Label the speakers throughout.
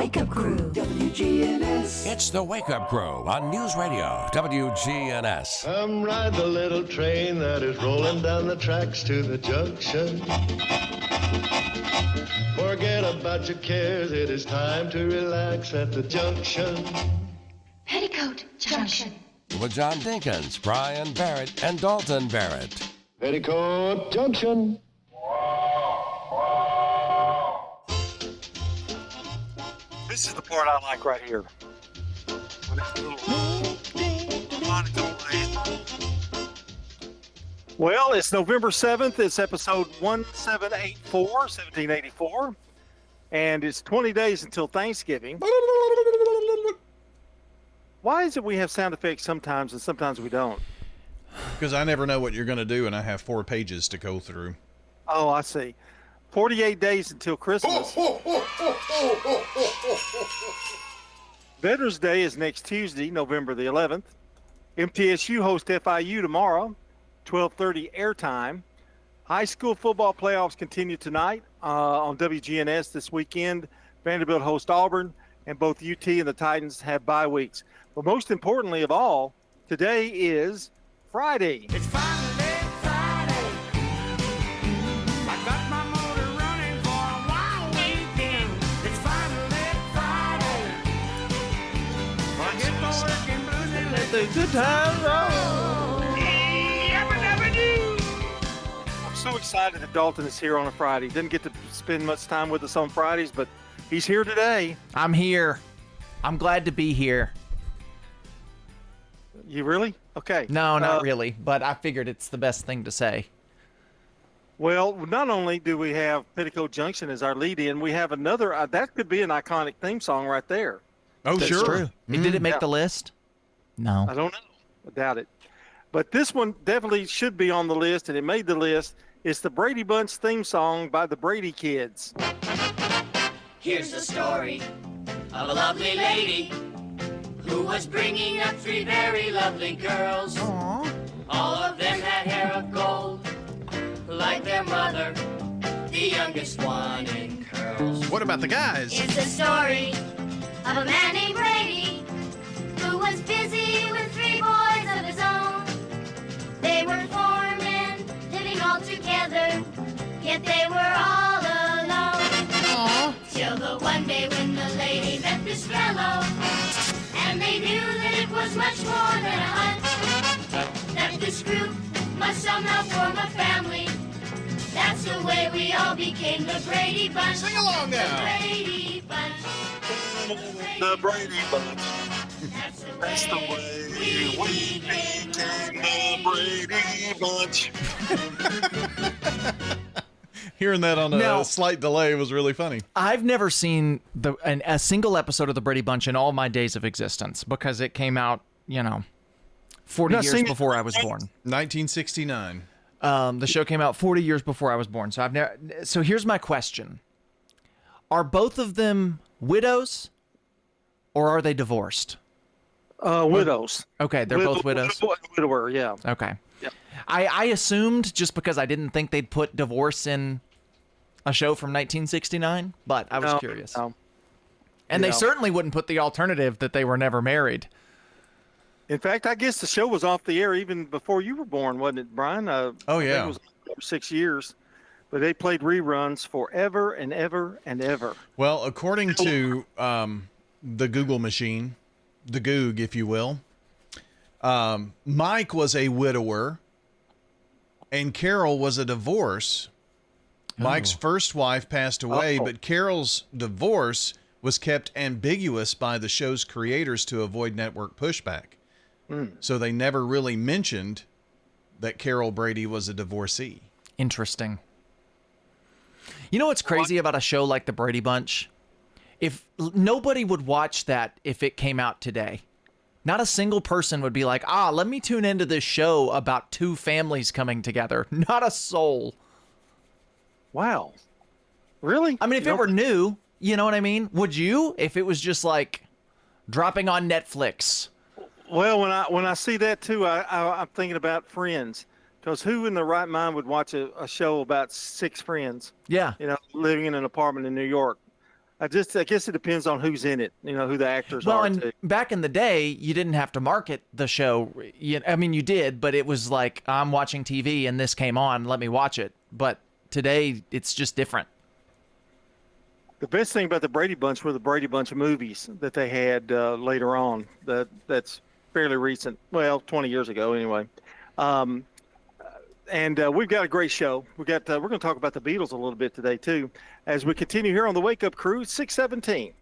Speaker 1: Wake Up Crew. WGNS.
Speaker 2: It's the Wake Up Crew on News Radio WGNS.
Speaker 3: Come ride the little train that is rolling down the tracks to the junction. Forget about your cares, it is time to relax at the junction.
Speaker 1: Petticoat Junction.
Speaker 2: With John Dinkins, Brian Barrett, and Dalton Barrett.
Speaker 3: Petticoat Junction.
Speaker 4: This is the part I like right here. When it's a little harmonica playing. Well, it's November 7th. It's episode 1784, and it's 20 days until Thanksgiving. Why is it we have sound effects sometimes and sometimes we don't?
Speaker 5: Because I never know what you're going to do, and I have 4 pages to go through.
Speaker 4: Oh, I see. 48 days until Christmas. Veterans Day is next Tuesday, November the 11th. MTSU hosts FIU tomorrow, 12:30 airtime. High school football playoffs continue tonight on WGNS this weekend. Vanderbilt hosts Auburn, and both UT and the Titans have bye weeks. But most importantly of all, today is Friday.
Speaker 6: It's finally Friday. I got my motor running for a wild weekend. It's finally Friday. Forget the working blues and let the good times roll.
Speaker 4: I'm so excited that Dalton is here on a Friday. Didn't get to spend much time with us on Fridays, but he's here today.
Speaker 7: I'm here. I'm glad to be here.
Speaker 4: You really? Okay.
Speaker 7: No, not really, but I figured it's the best thing to say.
Speaker 4: Well, not only do we have Petticoat Junction as our lead-in, we have another. That could be an iconic theme song right there.
Speaker 5: Oh,
Speaker 7: That's
Speaker 5: sure.
Speaker 7: true. Did it make
Speaker 4: Yeah.
Speaker 7: the list? No.
Speaker 4: I don't know. I doubt it. But this one definitely should be on the list, and it made the list. It's the Brady Bunch theme song by the Brady Kids.
Speaker 8: Here's the story of a lovely lady who was bringing up 3 very lovely girls. Aww. All of them had hair of gold, like their mother, the youngest one in curls.
Speaker 5: What about the guys?
Speaker 8: It's the story of a man named Brady who was busy with 3 boys of his own. They were 4 men living all together, yet they were all alone. Aww. Till the one day when the lady met this fellow, and they knew that it was much more than a hunch, that this group must somehow form a family. That's the way we all became the Brady Bunch.
Speaker 5: Sing along now.
Speaker 8: The Brady Bunch.
Speaker 4: The Brady Bunch.
Speaker 8: That's the way we became
Speaker 4: the Brady Bunch.
Speaker 5: Hearing that on a
Speaker 7: Now-
Speaker 5: slight delay was really funny.
Speaker 7: I've never seen a single episode of the Brady Bunch in all my days of existence because it came out, 40
Speaker 4: Not
Speaker 7: years
Speaker 4: seen it.
Speaker 7: before I was born.
Speaker 5: 1969.
Speaker 7: The show came out 40 years before I was born. So So here's my question: are both of them widows, or are they divorced?
Speaker 4: Widows.
Speaker 7: Okay, they're both widows.
Speaker 4: Widower, yeah.
Speaker 7: Okay.
Speaker 4: Yep.
Speaker 7: I assumed just because I didn't think they'd put divorce in a show from 1969, but I was curious.
Speaker 4: No.
Speaker 7: And they
Speaker 4: Yeah.
Speaker 7: certainly wouldn't put the alternative that they were never married.
Speaker 4: In fact, I guess the show was off the air even before you were born, wasn't it, Brian?
Speaker 5: Oh,
Speaker 4: I think
Speaker 5: yeah.
Speaker 4: it was for 6 years. But they played reruns forever and ever and ever.
Speaker 5: Well, according to the Google machine, the Goog, if you will, Mike was a widower and Carol was a divorce. Mike's first wife passed away, but Carol's divorce was kept ambiguous by the show's creators to avoid network pushback. So they never really mentioned that Carol Brady was a divorcee.
Speaker 7: Interesting. You know what's crazy about a show like The Brady Bunch? If nobody would watch that if it came out today. Not a single person would be like, let me tune into this show about 2 families coming together. Not a soul.
Speaker 4: Wow. Really?
Speaker 7: I mean, if it were new, you know what I mean? Would you? If it was just like dropping on Netflix.
Speaker 4: Well, when I see that too, I'm thinking about Friends. Because who in their right mind would watch a show about 6 friends?
Speaker 7: Yeah.
Speaker 4: Living in an apartment in New York. I guess it depends on who's in it. Who the actors
Speaker 7: Well,
Speaker 4: are.
Speaker 7: and
Speaker 4: too.
Speaker 7: back in the day, you didn't have to market the show. I mean, you did, but it was like, I'm watching TV and this came on, let me watch it. But today, it's just different.
Speaker 4: The best thing about the Brady Bunch were the Brady Bunch movies that they had later on. That's fairly recent. Well, 20 years ago, anyway. And we've got a great show. We're going to talk about the Beatles a little bit today too, as we continue here on the Wake Up Crew. 6:17.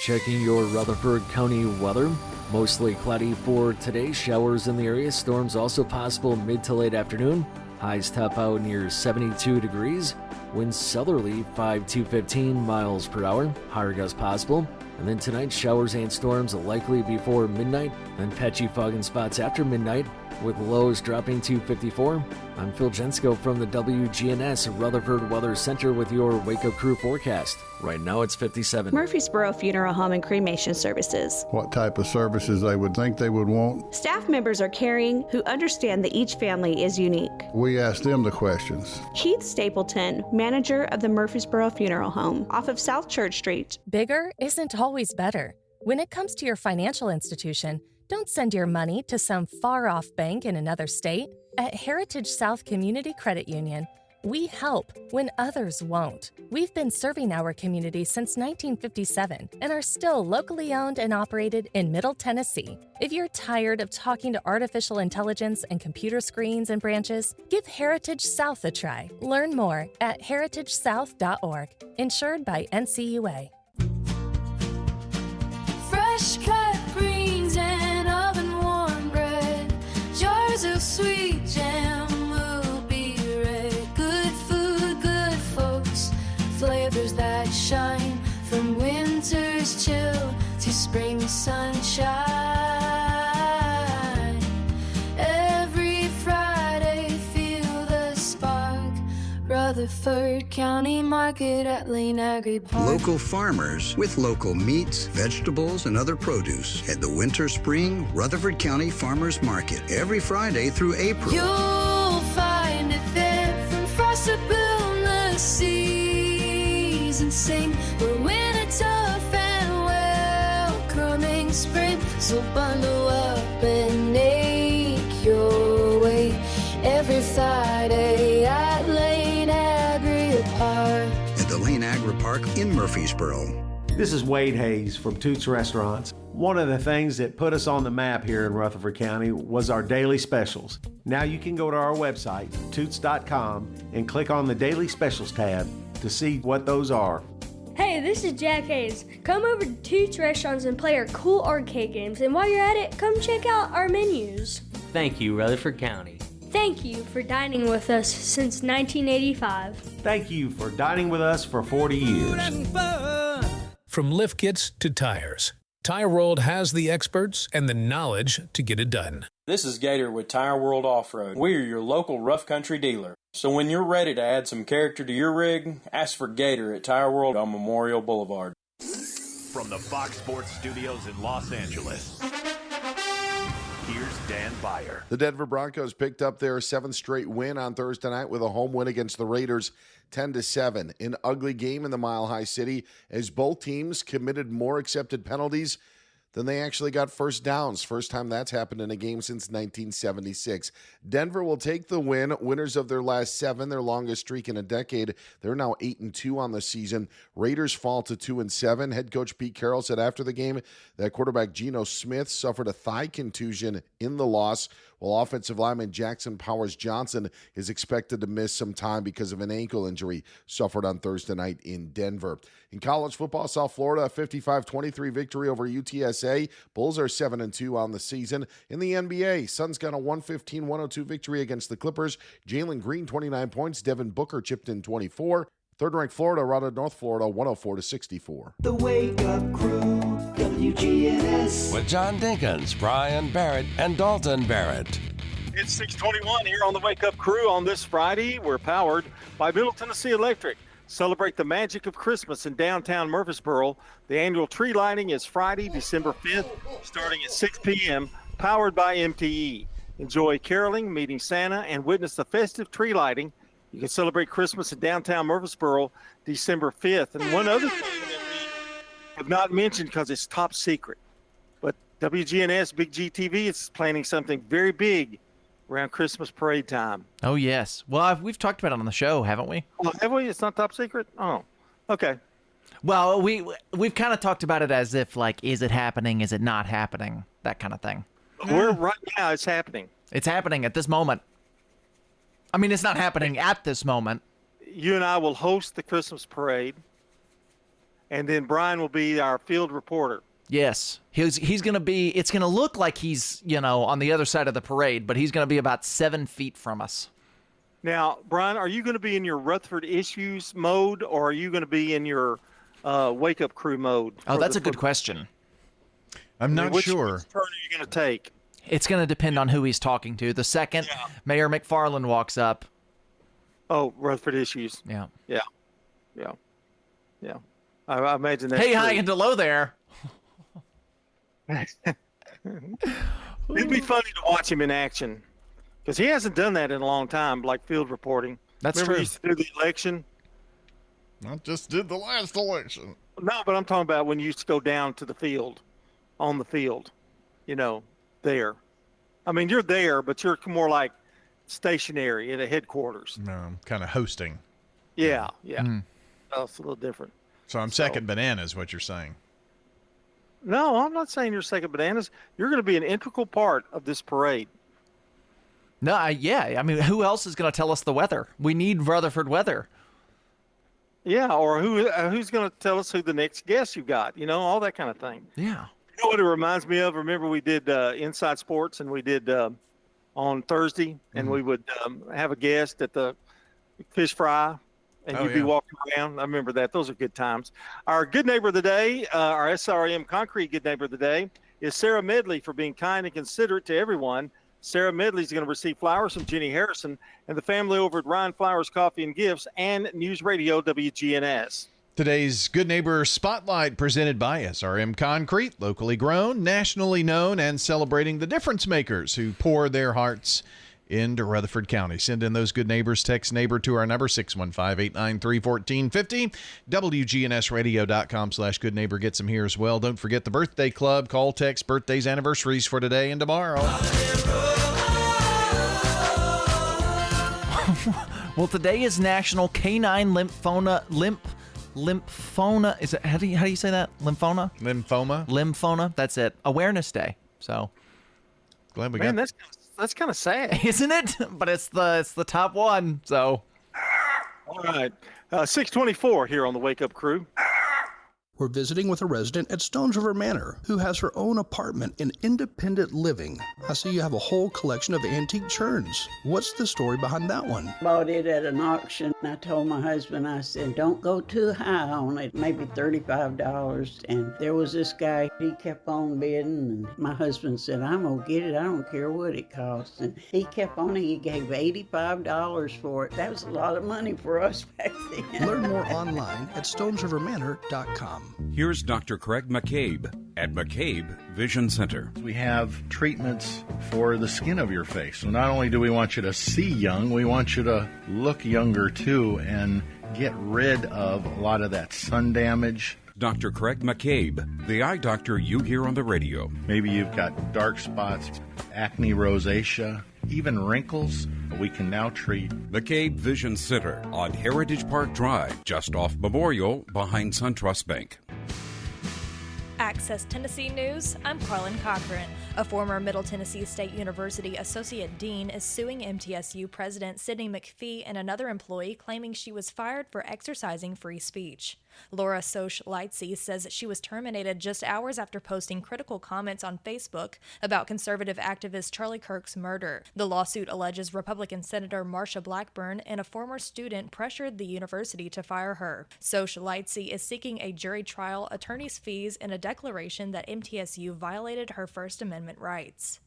Speaker 9: Checking your Rutherford County weather. Mostly cloudy for today. Showers in the area. Storms also possible mid to late afternoon. Highs top out near 72 degrees. Winds southerly 5 to 15 miles per hour. Higher gusts possible. And then tonight, showers and storms likely before midnight. Then patchy fog in spots after midnight, with lows dropping to 54. I'm Phil Jensko from the WGNS Rutherford Weather Center with your Wake Up Crew forecast. Right now it's 57.
Speaker 10: Murfreesboro Funeral Home and Cremation Services.
Speaker 11: What type of services they would think they would want.
Speaker 10: Staff members are caring who understand that each family is unique.
Speaker 11: We ask them the questions.
Speaker 10: Keith Stapleton, manager of the Murfreesboro Funeral Home, off of South Church Street.
Speaker 12: Bigger isn't always better. When it comes to your financial institution, don't send your money to some far-off bank in another state. At Heritage South Community Credit Union, we help when others won't. We've been serving our community since 1957 and are still locally owned and operated in Middle Tennessee. If you're tired of talking to artificial intelligence and computer screens and branches, give Heritage South a try. Learn more at heritagesouth.org. Insured by NCUA.
Speaker 8: Fresh cut greens and oven warm bread. Jars of sweet jam will be red. Good food, good folks. Flavors that shine from winter's chill to spring sunshine. Every Friday, feel the spark. Rutherford County Market at Lane Agri Park.
Speaker 13: Local farmers with local meats, vegetables, and other produce at the Winter Spring Rutherford County Farmers Market every Friday through April.
Speaker 8: You'll find it there from frost to bloom the seas and sing. We're winter tough and welcoming spring. So bundle up and make your way every Friday at Lane Agri Park.
Speaker 13: At the Lane Agri Park in Murfreesboro.
Speaker 14: This is Wade Hayes from Toots Restaurants. One of the things that put us on the map here in Rutherford County was our daily specials. Now you can go to our website, toots.com, and click on the Daily Specials tab to see what those are.
Speaker 15: Hey, this is Jack Hayes. Come over to Toots Restaurants and play our cool arcade games. And while you're at it, come check out our menus.
Speaker 16: Thank you, Rutherford County.
Speaker 15: Thank you for dining with us since 1985.
Speaker 14: Thank you for dining with us for 40 years.
Speaker 17: From lift kits to tires, Tire World has the experts and the knowledge to get it done.
Speaker 18: This is Gator with Tire World Off-Road. We're your local rough country dealer. So when you're ready to add some character to your rig, ask for Gator at Tire World on Memorial Boulevard.
Speaker 19: From the Fox Sports Studios in Los Angeles, here's Dan Beyer.
Speaker 20: The Denver Broncos picked up their seventh straight win on Thursday night with a home win against the Raiders, 10-7. An ugly game in the Mile High City as both teams committed more accepted penalties than they actually got first downs. First time that's happened in a game since 1976. Denver will take the win. Winners of their last 7, their longest streak in a decade. They're now 8-2 on the season. Raiders fall to 2-7. Head coach Pete Carroll said after the game that quarterback Geno Smith suffered a thigh contusion in the loss, while offensive lineman Jackson Powers Johnson is expected to miss some time because of an ankle injury suffered on Thursday night in Denver. In college football, South Florida, a 55-23 victory over UTSA. Bulls are 7-2 on the season. In the NBA, Suns got a 115-102 victory against the Clippers. Jalen Green, 29 points. Devin Booker chipped in 24. Third-ranked Florida routed North Florida 104-64.
Speaker 1: The Wake Up Crew, WGNS.
Speaker 2: With John Dinkins, Brian Barrett, and Dalton Barrett.
Speaker 4: It's 6:21 here on the Wake Up Crew on this Friday. We're powered by Middle Tennessee Electric. Celebrate the magic of Christmas in downtown Murfreesboro. The annual tree lighting is Friday, December 5th, starting at 6 p.m., powered by MTE. Enjoy caroling, meeting Santa, and witness the festive tree lighting. You can celebrate Christmas in downtown Murfreesboro December 5th. And one other thing that we have not mentioned because it's top secret. But WGNS, Big GTV, is planning something very big around Christmas parade time.
Speaker 7: Oh, yes. Well, we've talked about it on the show, haven't we?
Speaker 4: Oh, have we? It's not top secret? Oh, okay.
Speaker 7: Well, we've kind of talked about it as if, like, is it happening? Is it not happening? That kind of thing.
Speaker 4: We're right now, it's happening.
Speaker 7: It's happening at this moment. I mean, it's not happening at this moment.
Speaker 4: You and I will host the Christmas parade, and then Brian will be our field reporter.
Speaker 7: Yes. He's going to be, it's going to look like he's, on the other side of the parade, but he's going to be about 7 feet from us.
Speaker 4: Now, Brian, are you going to be in your Rutherford Issues mode, or are you going to be in your Wake Up Crew mode?
Speaker 7: Oh, that's a good question.
Speaker 5: I'm not sure.
Speaker 4: Which turn are you going to take?
Speaker 7: It's going to depend on who he's talking to. The second Mayor McFarland walks up.
Speaker 4: Oh, Rutherford Issues.
Speaker 7: Yeah.
Speaker 4: I imagine that's
Speaker 7: Hey,
Speaker 4: true.
Speaker 7: high and low there.
Speaker 4: It'd be funny to watch him in action, because he hasn't done that in a long time, like field reporting.
Speaker 7: That's
Speaker 4: Remember
Speaker 7: true.
Speaker 4: he used to do the election?
Speaker 5: I just did the last election.
Speaker 4: No, but I'm talking about when you used to go down to the field, on the field, there. I mean, you're there, but you're more like stationary at a headquarters.
Speaker 5: No, I'm kind of hosting.
Speaker 4: Yeah.
Speaker 7: Mm.
Speaker 4: Oh, it's a little different.
Speaker 5: So I'm second banana is what you're saying.
Speaker 4: No, I'm not saying you're second bananas. You're going to be an integral part of this parade.
Speaker 7: No, yeah. I mean, who else is going to tell us the weather? We need Rutherford weather.
Speaker 4: Yeah, or who's going to tell us who the next guest you got? All that kind of thing.
Speaker 7: Yeah.
Speaker 4: You know what it reminds me of? Remember we did Inside Sports, and we did on Thursday, and we would have a guest at the fish fry, and you'd be walking around. I remember that. Those are good times. Our good neighbor of the day, our SRM Concrete good neighbor of the day, is Sarah Medley, for being kind and considerate to everyone. Sarah Medley is going to receive flowers from Jenny Harrison and the family over at Ryan Flowers Coffee and Gifts and News Radio WGNS.
Speaker 5: Today's Good Neighbor Spotlight presented by SRM Concrete, locally grown, nationally known, and celebrating the difference makers who pour their hearts into Rutherford County. Send in those good neighbors. Text neighbor to our number, 615-893-1450. WGNSradio.com/good neighbor gets them here as well. Don't forget the birthday club. Call, text, birthdays, anniversaries for today and tomorrow.
Speaker 7: Well, today is National Canine Lymphoma. Is it? How do you say that? Lymphoma. That's it. Awareness Day. So
Speaker 5: glad we
Speaker 4: got. Man, that's kind of sad,
Speaker 7: isn't it? But it's the top one. So
Speaker 4: all right, 6:24 here on the Wake Up Crew.
Speaker 21: We're visiting with a resident at Stones River Manor who has her own apartment in independent living. I see you have a whole collection of antique churns. What's the story behind that one?
Speaker 22: Bought it at an auction. I told my husband, I said, don't go too high on it, maybe $35. And there was this guy, he kept on bidding. And my husband said, I'm going to get it. I don't care what it costs. And he kept on, he gave $85 for it. That was a lot of money for us back then.
Speaker 21: Learn more online at stonesrivermanor.com.
Speaker 23: Here's Dr. Craig McCabe at McCabe Vision Center.
Speaker 24: We have treatments for the skin of your face. So not only do we want you to see young, we want you to look younger too and get rid of a lot of that sun damage.
Speaker 23: Dr. Craig McCabe, the eye doctor you hear on the radio.
Speaker 24: Maybe you've got dark spots, acne, rosacea, even wrinkles. We can now treat.
Speaker 23: McCabe Vision Center on Heritage Park Drive, just off Memorial, behind SunTrust Bank.
Speaker 25: Access Tennessee News, I'm Carlin Cochran. A former Middle Tennessee State University associate dean is suing MTSU President Sidney McPhee and another employee, claiming she was fired for exercising free speech. Laura Soch Lightsey says she was terminated just hours after posting critical comments on Facebook about conservative activist Charlie Kirk's murder. The lawsuit alleges Republican Senator Marsha Blackburn and a former student pressured the university to fire her. Soch Lightsey is seeking a jury trial, attorney's fees, and a declaration that MTSU violated her First Amendment rights.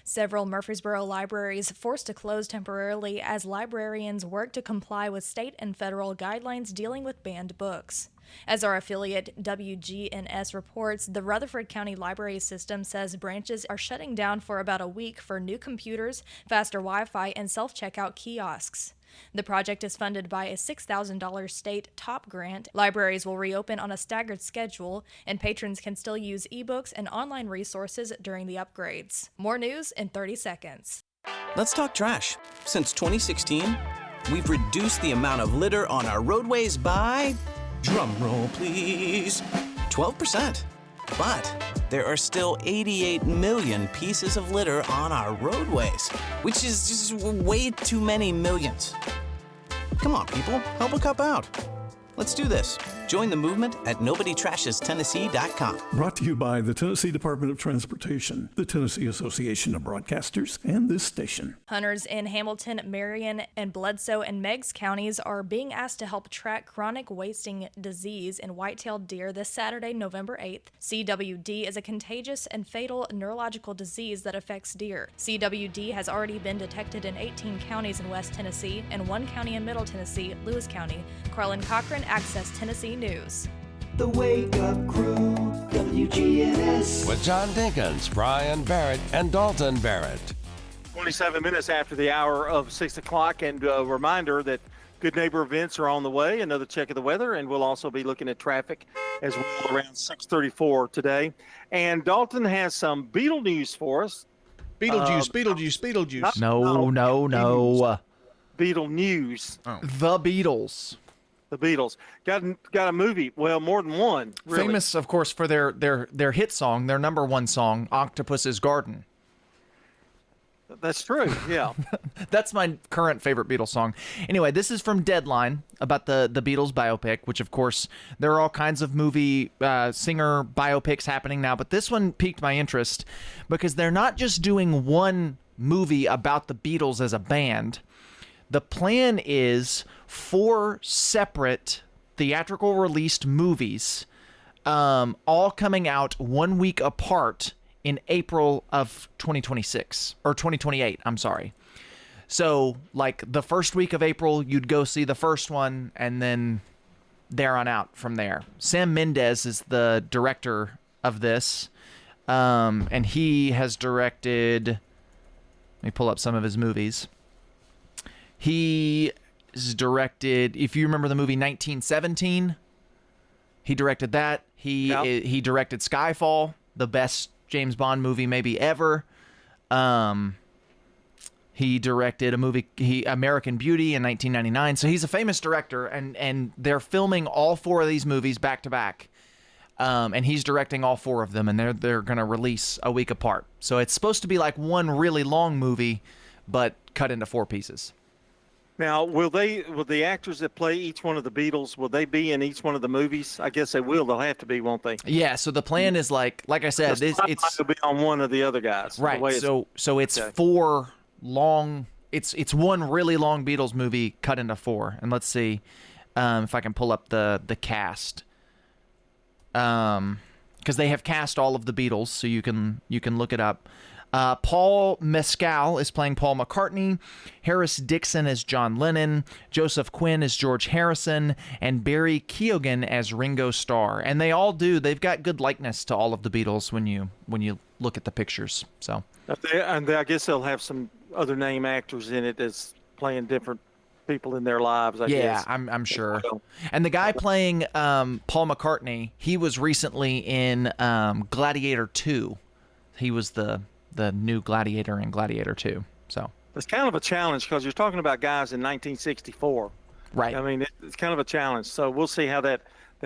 Speaker 25: Several Murfreesboro libraries forced to close temporarily as librarians work to comply with state and federal guidelines dealing with banned books. As our affiliate WGNS reports, the Rutherford County Library System says branches are shutting down for about a week for new computers, faster Wi-Fi, and self-checkout kiosks. The project is funded by a $6,000 state TOP grant. Libraries will reopen on a staggered schedule, and patrons can still use ebooks and online resources during the upgrades. More news in 30 seconds.
Speaker 3: Let's talk trash. Since 2016, we've reduced the amount of litter on our roadways by, drumroll please, 12%. But there are still 88 million pieces of litter on our roadways, which is just way too many millions. Come on, people, help a cup out. Let's do this. Join the movement at NobodyTrashesTennessee.com.
Speaker 6: Brought to you by the Tennessee Department of Transportation, the Tennessee Association of Broadcasters, and this station.
Speaker 25: Hunters in Hamilton, Marion, and Bledsoe and Meigs counties are being asked to help track chronic wasting disease in white-tailed deer this Saturday, November 8th. CWD is a contagious and fatal neurological disease that affects deer. CWD has already been detected in 18 counties in West Tennessee and 1 county in Middle Tennessee, Lewis County. Carlin Cochran, Access Tennessee News.
Speaker 1: The Wake Up Crew, WGNS.
Speaker 2: With John Dinkins, Brian Barrett, and Dalton Barrett.
Speaker 4: 27 minutes after the hour of 6 o'clock, and a reminder that Good Neighbor events are on the way. Another check of the weather, and we'll also be looking at traffic as well around 6:34 today. And Dalton has some Beetle news for us.
Speaker 5: Beetlejuice.
Speaker 7: No.
Speaker 4: Beetle news.
Speaker 7: The Beatles.
Speaker 4: The Beatles got a movie. Well, more than one. Really.
Speaker 7: Famous, of course, for their hit song, their number one song, "Octopus's Garden."
Speaker 4: That's true. Yeah.
Speaker 7: That's my current favorite Beatles song. Anyway, this is from Deadline about the Beatles biopic, which, of course, there are all kinds of movie singer biopics happening now. But this one piqued my interest because they're not just doing one movie about the Beatles as a band. The plan is 4 separate theatrical released movies, all coming out 1 week apart in April of 2026, or 2028, I'm sorry. So, like, the first week of April, you'd go see the first one, and then there on out from there. Sam Mendes is the director of this, and he has directed, let me pull up some of his movies. He has directed, if you remember the movie 1917, he directed that. He directed Skyfall, the best James Bond movie maybe ever. He directed a movie, American Beauty, in 1999. So he's a famous director, and they're filming all 4 of these movies back to back. And he's directing all 4 of them, and they're going to release a week apart. So it's supposed to be like one really long movie, but cut into 4 pieces.
Speaker 4: Now, will the actors that play each one of the Beatles, will they be in each one of the movies? I guess they will. They'll have to be, won't they?
Speaker 7: Yeah. So the plan is like I said, it's
Speaker 4: will be on one of the other guys.
Speaker 7: Right. So it's 4 long. It's one really long Beatles movie cut into 4. And let's see if I can pull up the cast. Because they have cast all of the Beatles, so you can look it up. Paul Mescal is playing Paul McCartney, Harris Dixon as John Lennon, Joseph Quinn as George Harrison, and Barry Keoghan as Ringo Starr. And they've got good likeness to all of the Beatles when you look at the pictures. So
Speaker 4: I guess they'll have some other name actors in it that's playing different people in their lives, I guess.
Speaker 7: Yeah, I'm sure. And the guy playing Paul McCartney, he was recently in Gladiator 2. He was the new Gladiator in Gladiator 2. So
Speaker 4: it's kind of a challenge because you're talking about guys in 1964.
Speaker 7: Right.
Speaker 4: I mean, it's kind of a challenge. So we'll see how that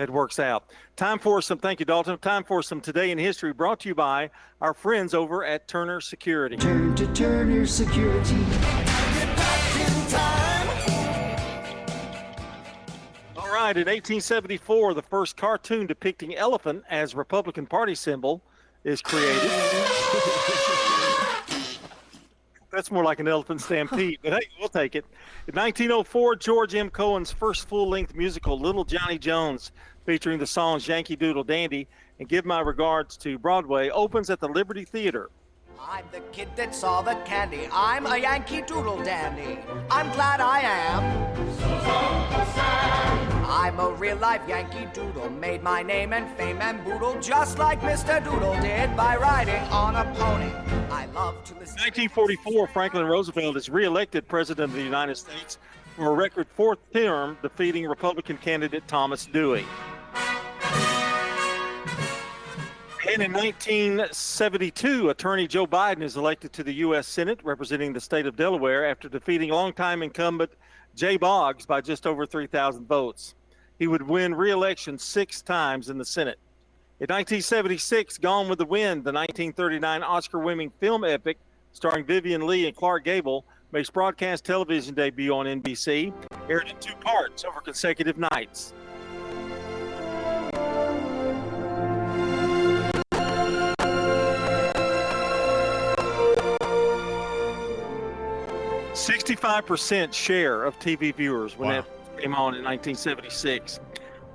Speaker 4: works out. Thank you, Dalton. Time for some Today in History, brought to you by our friends over at Turner Security.
Speaker 1: Turn to Turner Security.
Speaker 4: All right, in 1874, the first cartoon depicting elephant as Republican Party symbol is created. That's more like an elephant stampede, but hey, we'll take it. In 1904, George M. Cohan's first full-length musical, Little Johnny Jones, featuring the songs Yankee Doodle Dandy and Give My Regards to Broadway, opens at the Liberty Theater.
Speaker 9: I'm the kid that saw the candy. I'm a Yankee Doodle Dandy. I'm glad I am. I'm a real-life Yankee Doodle, made my name and fame and boodle, just like Mr. Doodle did by riding on a pony. I love to listen.
Speaker 4: 1944, Franklin Roosevelt is re-elected President of the United States for a record fourth term, defeating Republican candidate Thomas Dewey. And in 1972, Attorney Joe Biden is elected to the U.S. Senate, representing the state of Delaware, after defeating longtime incumbent Jay Boggs by just over 3,000 votes. He would win re-election 6 times in the Senate. In 1976, Gone with the Wind, the 1939 Oscar-winning film epic starring Vivian Leigh and Clark Gable, makes broadcast television debut on NBC, aired in 2 parts over consecutive nights. %65 share of TV viewers when that came on in 1976.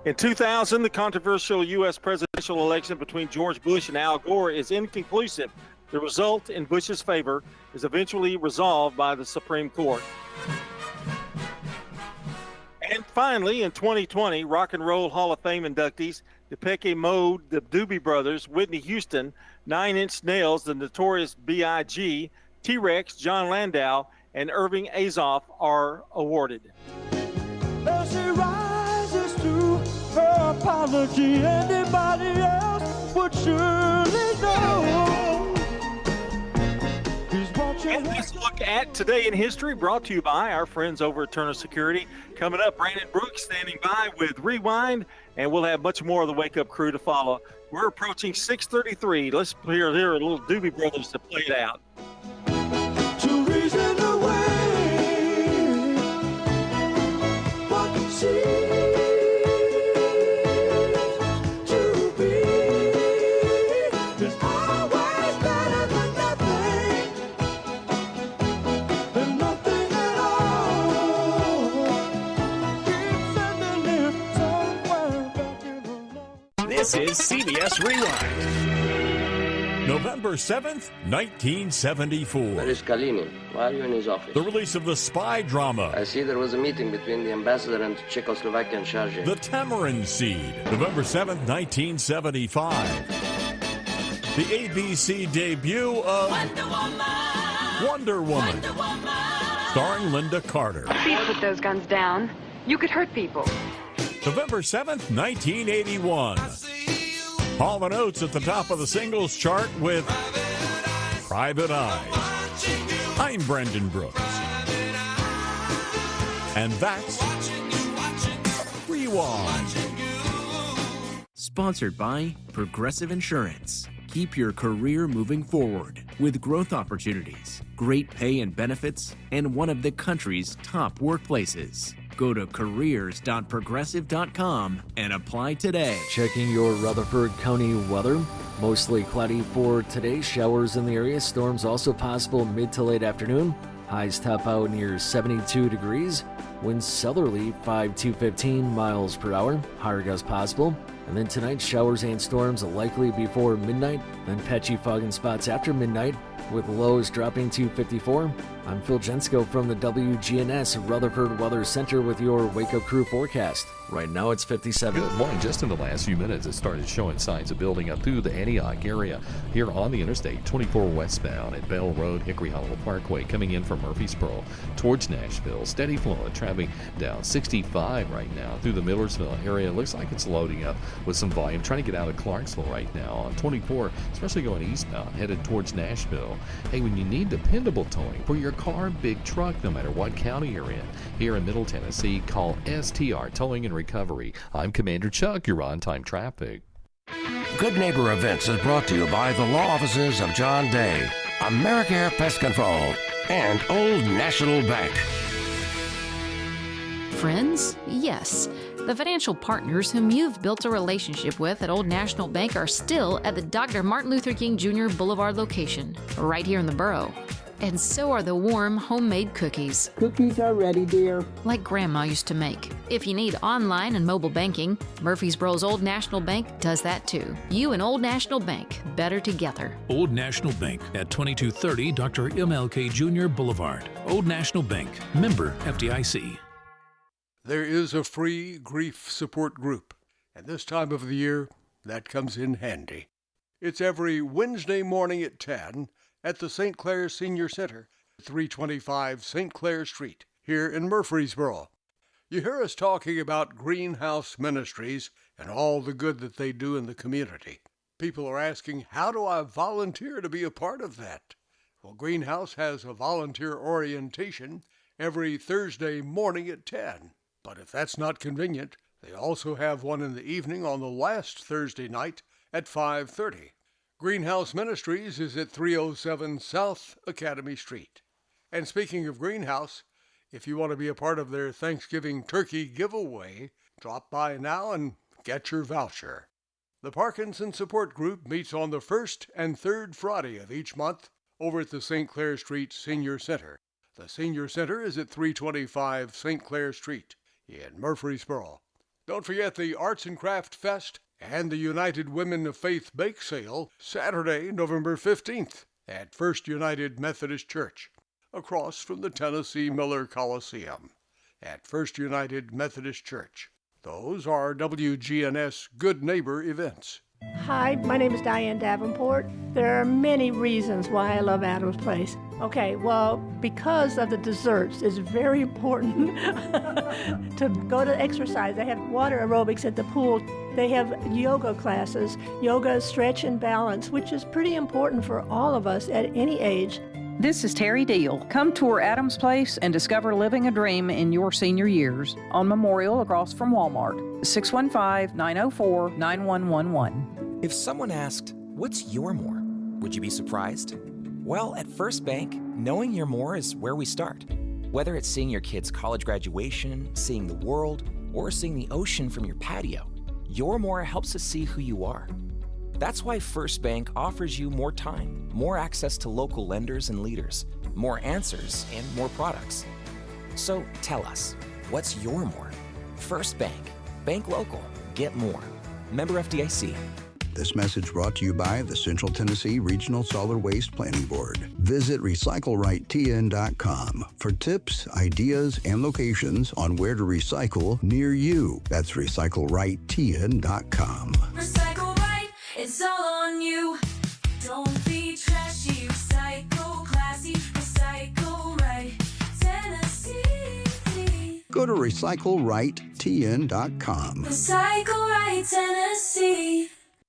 Speaker 4: In 2000, the controversial U.S. presidential election between George Bush and Al Gore is inconclusive. The result in Bush's favor is eventually resolved by the Supreme Court. And finally, in 2020, Rock and Roll Hall of Fame inductees Depeche Mode, the Doobie Brothers, Whitney Houston, 9 Inch Nails, the Notorious B.I.G., T-Rex, John Landau, and Irving Azoff are awarded.
Speaker 1: As she rises to her apology, anybody else would surely know.
Speaker 4: And let's look at Today in History, brought to you by our friends over at Turner Security. Coming up, Brandon Brooks standing by with Rewind, and we'll have much more of the Wake Up Crew to follow. We're approaching 6:33. Let's hear a little Doobie Brothers to play it out.
Speaker 1: To reason away what seems to be is always better than nothing, and nothing at all. Keep sending it somewhere back in the Lord.
Speaker 19: This is CBS Rewind. November 7th, 1974.
Speaker 8: Where is Kalinin? Why are you in his office?
Speaker 19: The release of the spy drama.
Speaker 8: I see there was a meeting between the ambassador and Czechoslovakian charge.
Speaker 19: The Tamarind Seed. November 7th, 1975. The ABC debut of Wonder Woman. Starring Linda Carter.
Speaker 10: Please put those guns down. You could hurt people.
Speaker 19: November 7th, 1981. Hall & Oates at the top of the singles chart with Private Eyes. I'm Brendan Brooks. And that's Rewind.
Speaker 11: Sponsored by Progressive Insurance. Keep your career moving forward with growth opportunities, great pay and benefits, and one of the country's top workplaces. Go to careers.progressive.com and apply today.
Speaker 12: Checking your Rutherford County weather. Mostly cloudy for today. Showers in the area. Storms also possible mid to late afternoon. Highs top out near 72 degrees. Winds southerly 5 to 15 miles per hour. Higher gusts possible. And then tonight, showers and storms likely before midnight. Then patchy fog in spots after midnight, with lows dropping to 54. I'm Phil Jensko from the WGNS Rutherford Weather Center with your Wake Up Crew forecast. Right now it's 57.
Speaker 13: Good morning. Just in the last few minutes, it started showing signs of building up through the Antioch area here on the Interstate 24 westbound at Bell Road, Hickory Hollow Parkway, coming in from Murfreesboro towards Nashville. Steady flow of traffic down 65 right now through the Millersville area. It looks like it's loading up with some volume. Trying to get out of Clarksville right now on 24, especially going eastbound, headed towards Nashville. Hey, when you need dependable towing for your car, big truck, no matter what county you're in, here in Middle Tennessee, call STR Towing and Recovery. I'm Commander Chuck. You're on time traffic.
Speaker 26: Good Neighbor Events is brought to you by the law offices of John Day, AmeriCare Pest Control, and Old National Bank.
Speaker 27: Friends? Yes. The financial partners whom you've built a relationship with at Old National Bank are still at the Dr. Martin Luther King Jr. Boulevard location, right here in the borough. And so are the warm, homemade cookies.
Speaker 28: Cookies are ready, dear.
Speaker 27: Like Grandma used to make. If you need online and mobile banking, Murfreesboro's Old National Bank does that too. You and Old National Bank, better together.
Speaker 17: Old National Bank at 2230 Dr. MLK Jr. Boulevard. Old National Bank, member FDIC.
Speaker 14: there is a free grief support group, and this time of the year, that comes in handy. It's every Wednesday morning at 10 at the St. Clair Senior Center, 325 St. Clair Street, here in Murfreesboro. You hear us talking about Greenhouse Ministries and all the good that they do in the community. People are asking, how do I volunteer to be a part of that? Well, Greenhouse has a volunteer orientation every Thursday morning at 10. But if that's not convenient, they also have one in the evening on the last Thursday night at 5:30. Greenhouse Ministries is at 307 South Academy Street. And speaking of Greenhouse, if you want to be a part of their Thanksgiving turkey giveaway, drop by now and get your voucher. The Parkinson Support Group meets on the first and third Friday of each month over at the St. Clair Street Senior Center. The Senior Center is at 325 St. Clair Street in Murfreesboro. Don't forget the Arts and Craft Fest and the United Women of Faith Bake Sale Saturday, November 15th at First United Methodist Church, across from the Tennessee Miller Coliseum at First United Methodist Church. Those are WGNS Good Neighbor events.
Speaker 15: Hi, my name is Diane Davenport. There are many reasons why I love Adams Place. Okay, well, because of the desserts, it's very important to go to exercise. They have water aerobics at the pool. They have yoga classes, yoga, stretch, and balance, which is pretty important for all of us at any age.
Speaker 16: This is Terry Deal. Come tour Adams Place and discover living a dream in your senior years on Memorial across from Walmart. 615-904-9111.
Speaker 18: If someone asked, what's your more? Would you be surprised? Well, at First Bank, knowing your more is where we start. Whether it's seeing your kid's college graduation, seeing the world, or seeing the ocean from your patio, your more helps us see who you are. That's why First Bank offers you more time, more access to local lenders and leaders, more answers, and more products. So tell us, what's your more? First Bank. Bank local. Get more. Member FDIC.
Speaker 20: This message brought to you by the Central Tennessee Regional Solid Waste Planning Board. Visit RecycleRightTN.com for tips, ideas, and locations on where to recycle near you. That's RecycleRightTN.com.
Speaker 21: Recycle right, it's all on you. Don't be trashy, recycle classy, recycle right, Tennessee.
Speaker 20: Go to RecycleRightTN.com.
Speaker 21: Recycle right, Tennessee.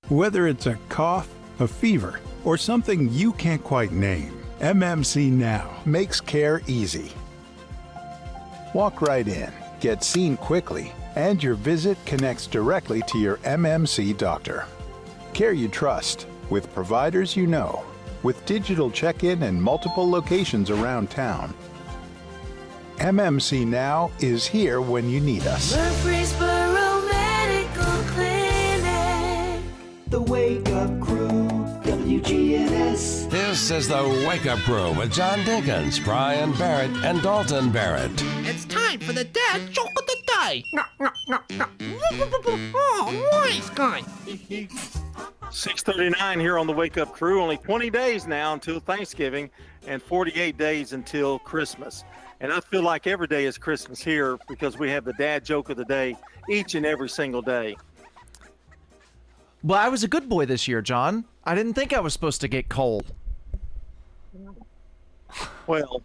Speaker 22: Whether it's a cough, a fever, or something you can't quite name, MMC Now makes care easy. Walk right in, get seen quickly, and your visit connects directly to your MMC doctor. Care you trust, with providers you know, with digital check-in and multiple locations around town. MMC Now is here when you need us.
Speaker 21: Murfreesboro Medical Clinic.
Speaker 28: The Wake Up Crew, WGNS.
Speaker 2: This is the Wake Up Crew with John Dinkins, Brian Barrett, and Dalton Barrett.
Speaker 29: It's time for the dad joke of the day. Oh, nice guy.
Speaker 4: 6:39 here on the Wake Up Crew. Only 20 days now until Thanksgiving and 48 days until Christmas. And I feel like every day is Christmas here because we have the dad joke of the day each and every single day.
Speaker 7: Well, I was a good boy this year, John. I didn't think I was supposed to get coal.
Speaker 4: Well,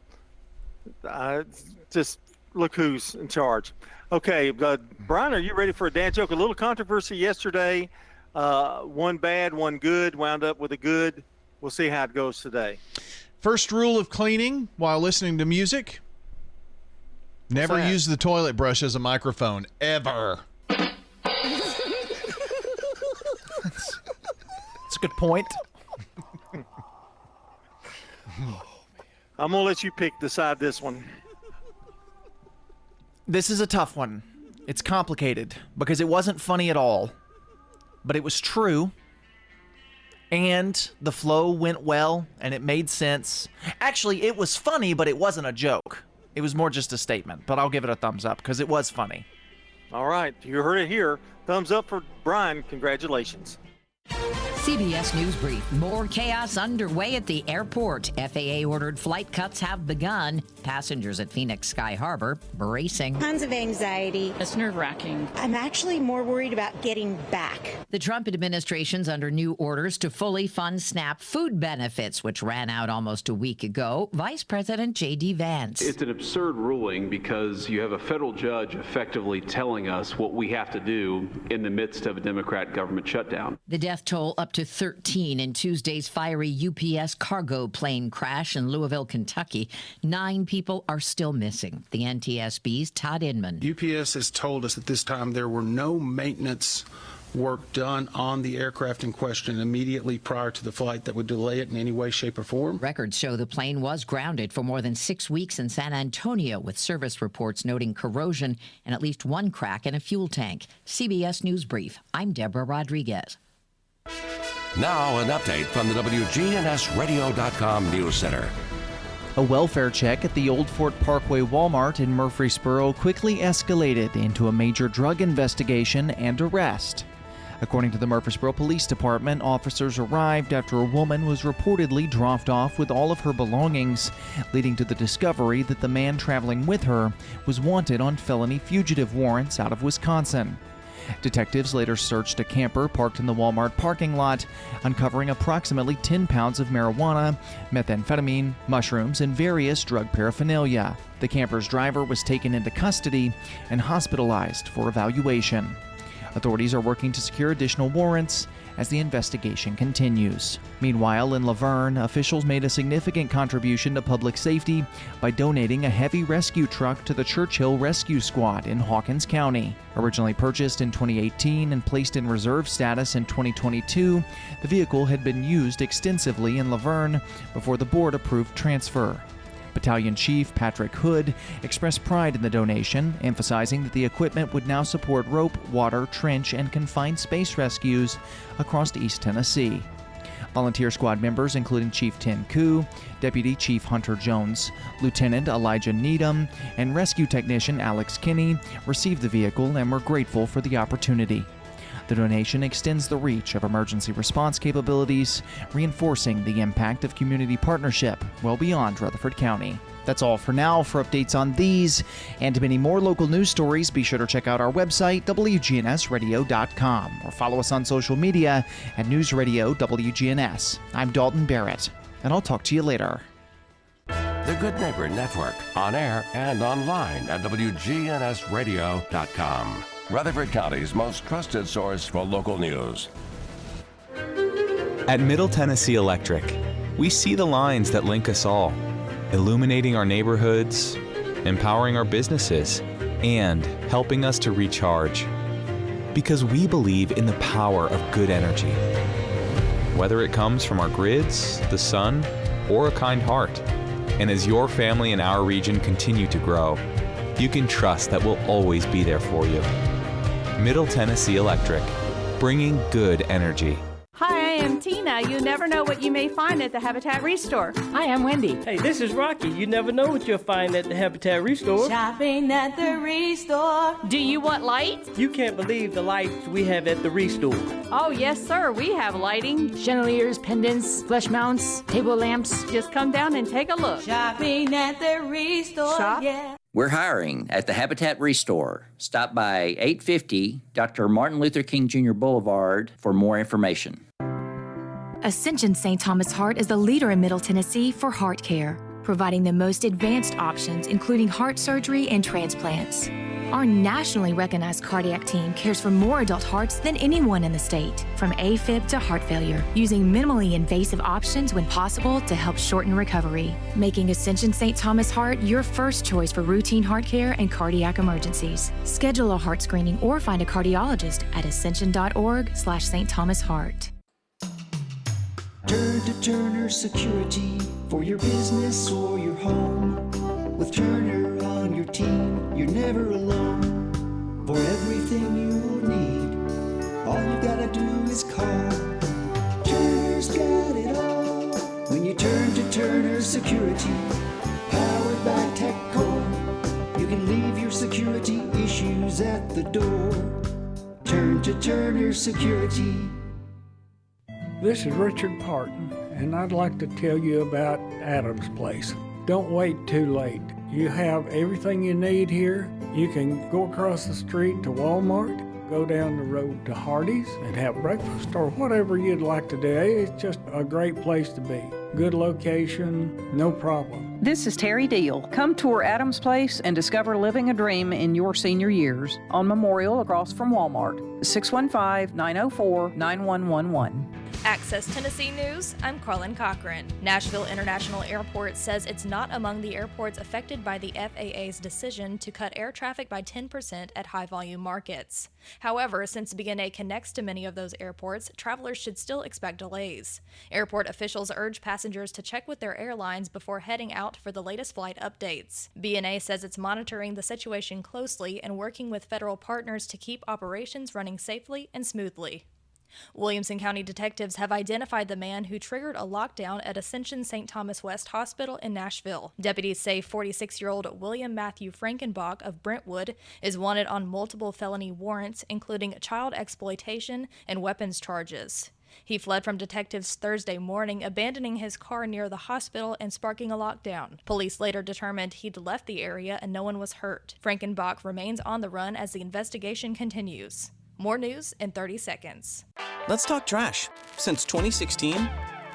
Speaker 4: just look who's in charge. Okay, Brian, are you ready for a dad joke? A little controversy yesterday. One bad, one good, wound up with a good. We'll see how it goes today.
Speaker 5: First rule of cleaning while listening to music: never use the toilet brush as a microphone, ever.
Speaker 7: That's a good point.
Speaker 4: I'm going to let you decide this one.
Speaker 7: This is a tough one. It's complicated because it wasn't funny at all, but it was true. And the flow went well and it made sense. Actually, it was funny, but it wasn't a joke. It was more just a statement, but I'll give it a thumbs up because it was funny.
Speaker 4: All right. You heard it here. Thumbs up for Brian. Congratulations.
Speaker 1: CBS News Brief. More chaos underway at the airport. FAA-ordered flight cuts have begun. Passengers at Phoenix Sky Harbor bracing.
Speaker 3: Tons of anxiety.
Speaker 1: It's nerve-wracking.
Speaker 3: I'm actually more worried about getting back.
Speaker 1: The Trump administration's under new orders to fully fund SNAP food benefits, which ran out almost a week ago. Vice President J.D. Vance.
Speaker 6: It's an absurd ruling because you have a federal judge effectively telling us what we have to do in the midst of a Democrat government shutdown.
Speaker 1: The death toll up to 13 in Tuesday's fiery UPS cargo plane crash in Louisville, Kentucky. 9 people are still missing. The NTSB's Todd Inman.
Speaker 8: UPS has told us at this time there were no maintenance work done on the aircraft in question immediately prior to the flight that would delay it in any way, shape, or form.
Speaker 1: Records show the plane was grounded for more than 6 weeks in San Antonio, with service reports noting corrosion and at least one crack in a fuel tank. CBS News Brief. I'm Deborah Rodriguez.
Speaker 26: Now an update from the WGNSradio.com News Center.
Speaker 7: A welfare check at the Old Fort Parkway Walmart in Murfreesboro quickly escalated into a major drug investigation and arrest. According to the Murfreesboro Police Department, officers arrived after a woman was reportedly dropped off with all of her belongings, leading to the discovery that the man traveling with her was wanted on felony fugitive warrants out of Wisconsin. Detectives later searched a camper parked in the Walmart parking lot, uncovering approximately 10 pounds of marijuana, methamphetamine, mushrooms, and various drug paraphernalia. The camper's driver was taken into custody and hospitalized for evaluation. Authorities are working to secure additional warrants as the investigation continues. Meanwhile, in Laverne, officials made a significant contribution to public safety by donating a heavy rescue truck to the Churchill Rescue Squad in Hawkins County. Originally purchased in 2018 and placed in reserve status in 2022, the vehicle had been used extensively in Laverne before the board approved transfer. Battalion Chief Patrick Hood expressed pride in the donation, emphasizing that the equipment would now support rope, water, trench, and confined space rescues across East Tennessee. Volunteer squad members, including Chief Tin Koo, Deputy Chief Hunter Jones, Lieutenant Elijah Needham, and rescue technician Alex Kinney, received the vehicle and were grateful for the opportunity. The donation extends the reach of emergency response capabilities, reinforcing the impact of community partnership well beyond Rutherford County. That's all for now. For updates on these and many more local news stories, be sure to check out our website, WGNSradio.com, or follow us on social media at News Radio WGNS. I'm Dalton Barrett, and I'll talk to you later.
Speaker 26: The Good Neighbor Network, on air and online at WGNSradio.com. Rutherford County's most trusted source for local news.
Speaker 9: At Middle Tennessee Electric, we see the lines that link us all, illuminating our neighborhoods, empowering our businesses, and helping us to recharge. Because we believe in the power of good energy. Whether it comes from our grids, the sun, or a kind heart. And as your family and our region continue to grow, you can trust that we'll always be there for you. Middle Tennessee Electric, bringing good energy.
Speaker 10: Hi, I am Tina. You never know what you may find at the Habitat Restore.
Speaker 23: Hi, I'm Wendy. Hey, this is Rocky. You never know what you'll find at the Habitat Restore.
Speaker 21: Shopping at the Restore.
Speaker 10: Do you want light?
Speaker 23: You can't believe the lights we have at the Restore.
Speaker 10: Oh, yes, sir. We have lighting.
Speaker 27: Chandeliers, pendants, flush mounts, table lamps.
Speaker 10: Just come down and take a look.
Speaker 21: Shopping at the Restore.
Speaker 10: Shop?
Speaker 21: Yeah.
Speaker 24: We're hiring at the Habitat Restore. Stop by 850 Dr. Martin Luther King Jr. Boulevard for more information.
Speaker 25: Ascension St. Thomas Heart is the leader in Middle Tennessee for heart care, providing the most advanced options, including heart surgery and transplants. Our nationally recognized cardiac team cares for more adult hearts than anyone in the state, from AFib to heart failure, using minimally invasive options when possible to help shorten recovery, making Ascension St. Thomas Heart your first choice for routine heart care and cardiac emergencies. Schedule a heart screening or find a cardiologist at ascension.org/St. Thomas Heart.
Speaker 28: Turn to Turner Security for your business or your home. With Turner on your team, you're never alone. For everything you'll need, all you gotta do is call. Turner's got it all. When you turn to Turner Security, powered by TechCore, you can leave your security issues at the door. Turn to Turner Security.
Speaker 11: This is Richard Parton, and I'd like to tell you about Adams Place. Don't wait too late. You have everything you need here. You can go across the street to Walmart, go down the road to Hardee's and have breakfast or whatever you'd like to do. It's just a great place to be. Good location, no problem.
Speaker 12: This is Terry Deal. Come tour Adams Place and discover living a dream in your senior years on Memorial across from Walmart. 615-904-9111.
Speaker 13: Access Tennessee News, I'm Carlin Cochran. Nashville International Airport says it's not among the airports affected by the FAA's decision to cut air traffic by 10% at high-volume markets. However, since BNA connects to many of those airports, travelers should still expect delays. Airport officials urge passengers to check with their airlines before heading out for the latest flight updates. BNA says it's monitoring the situation closely and working with federal partners to keep operations running safely and smoothly. Williamson County detectives have identified the man who triggered a lockdown at Ascension St. Thomas West Hospital in Nashville. Deputies say 46-year-old William Matthew Frankenbach of Brentwood is wanted on multiple felony warrants, including child exploitation and weapons charges. He fled from detectives Thursday morning, abandoning his car near the hospital and sparking a lockdown. Police later determined he'd left the area and no one was hurt. Frankenbach remains on the run as the investigation continues. More news in 30 seconds.
Speaker 14: Let's talk trash. Since 2016,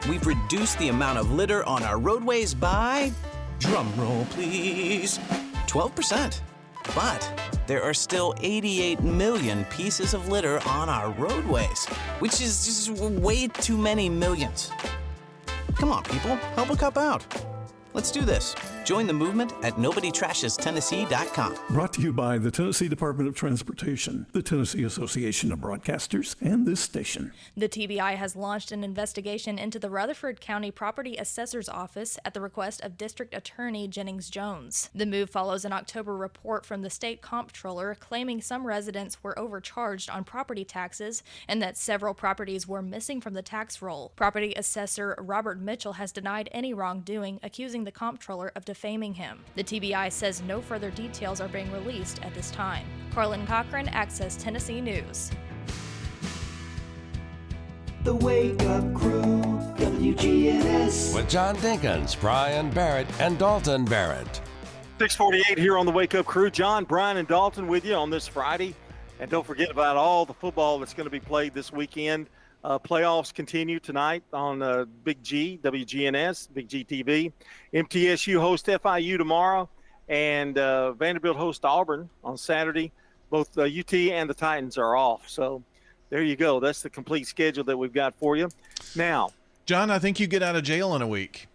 Speaker 14: we've reduced the amount of litter on our roadways by, drumroll please, 12%. But there are still 88 million pieces of litter on our roadways, which is just way too many millions. Come on, people, help a cup out. Let's do this. Join the movement at NobodyTrashesTennessee.com.
Speaker 15: Brought to you by the Tennessee Department of Transportation, the Tennessee Association of Broadcasters, and this station.
Speaker 13: The TBI has launched an investigation into the Rutherford County Property Assessor's Office at the request of District Attorney Jennings Jones. The move follows an October report from the state comptroller claiming some residents were overcharged on property taxes and that several properties were missing from the tax roll. Property Assessor Robert Mitchell has denied any wrongdoing, accusing the comptroller of defaming him. The TBI says no further details are being released at this time. Carlin Cochran, Access Tennessee News.
Speaker 28: The Wake Up Crew, WGNS.
Speaker 2: With John Dinkins, Brian Barrett, and Dalton Barrett.
Speaker 4: 6:48 here on the Wake Up Crew. John, Brian, and Dalton with you on this Friday. And don't forget about all the football that's going to be played this weekend. Playoffs continue tonight on Big G, WGNS, Big G TV. MTSU hosts FIU tomorrow, and Vanderbilt hosts Auburn on Saturday. Both UT and the Titans are off. So there you go. That's the complete schedule that we've got for you. Now,
Speaker 5: John, I think you get out of jail in a week.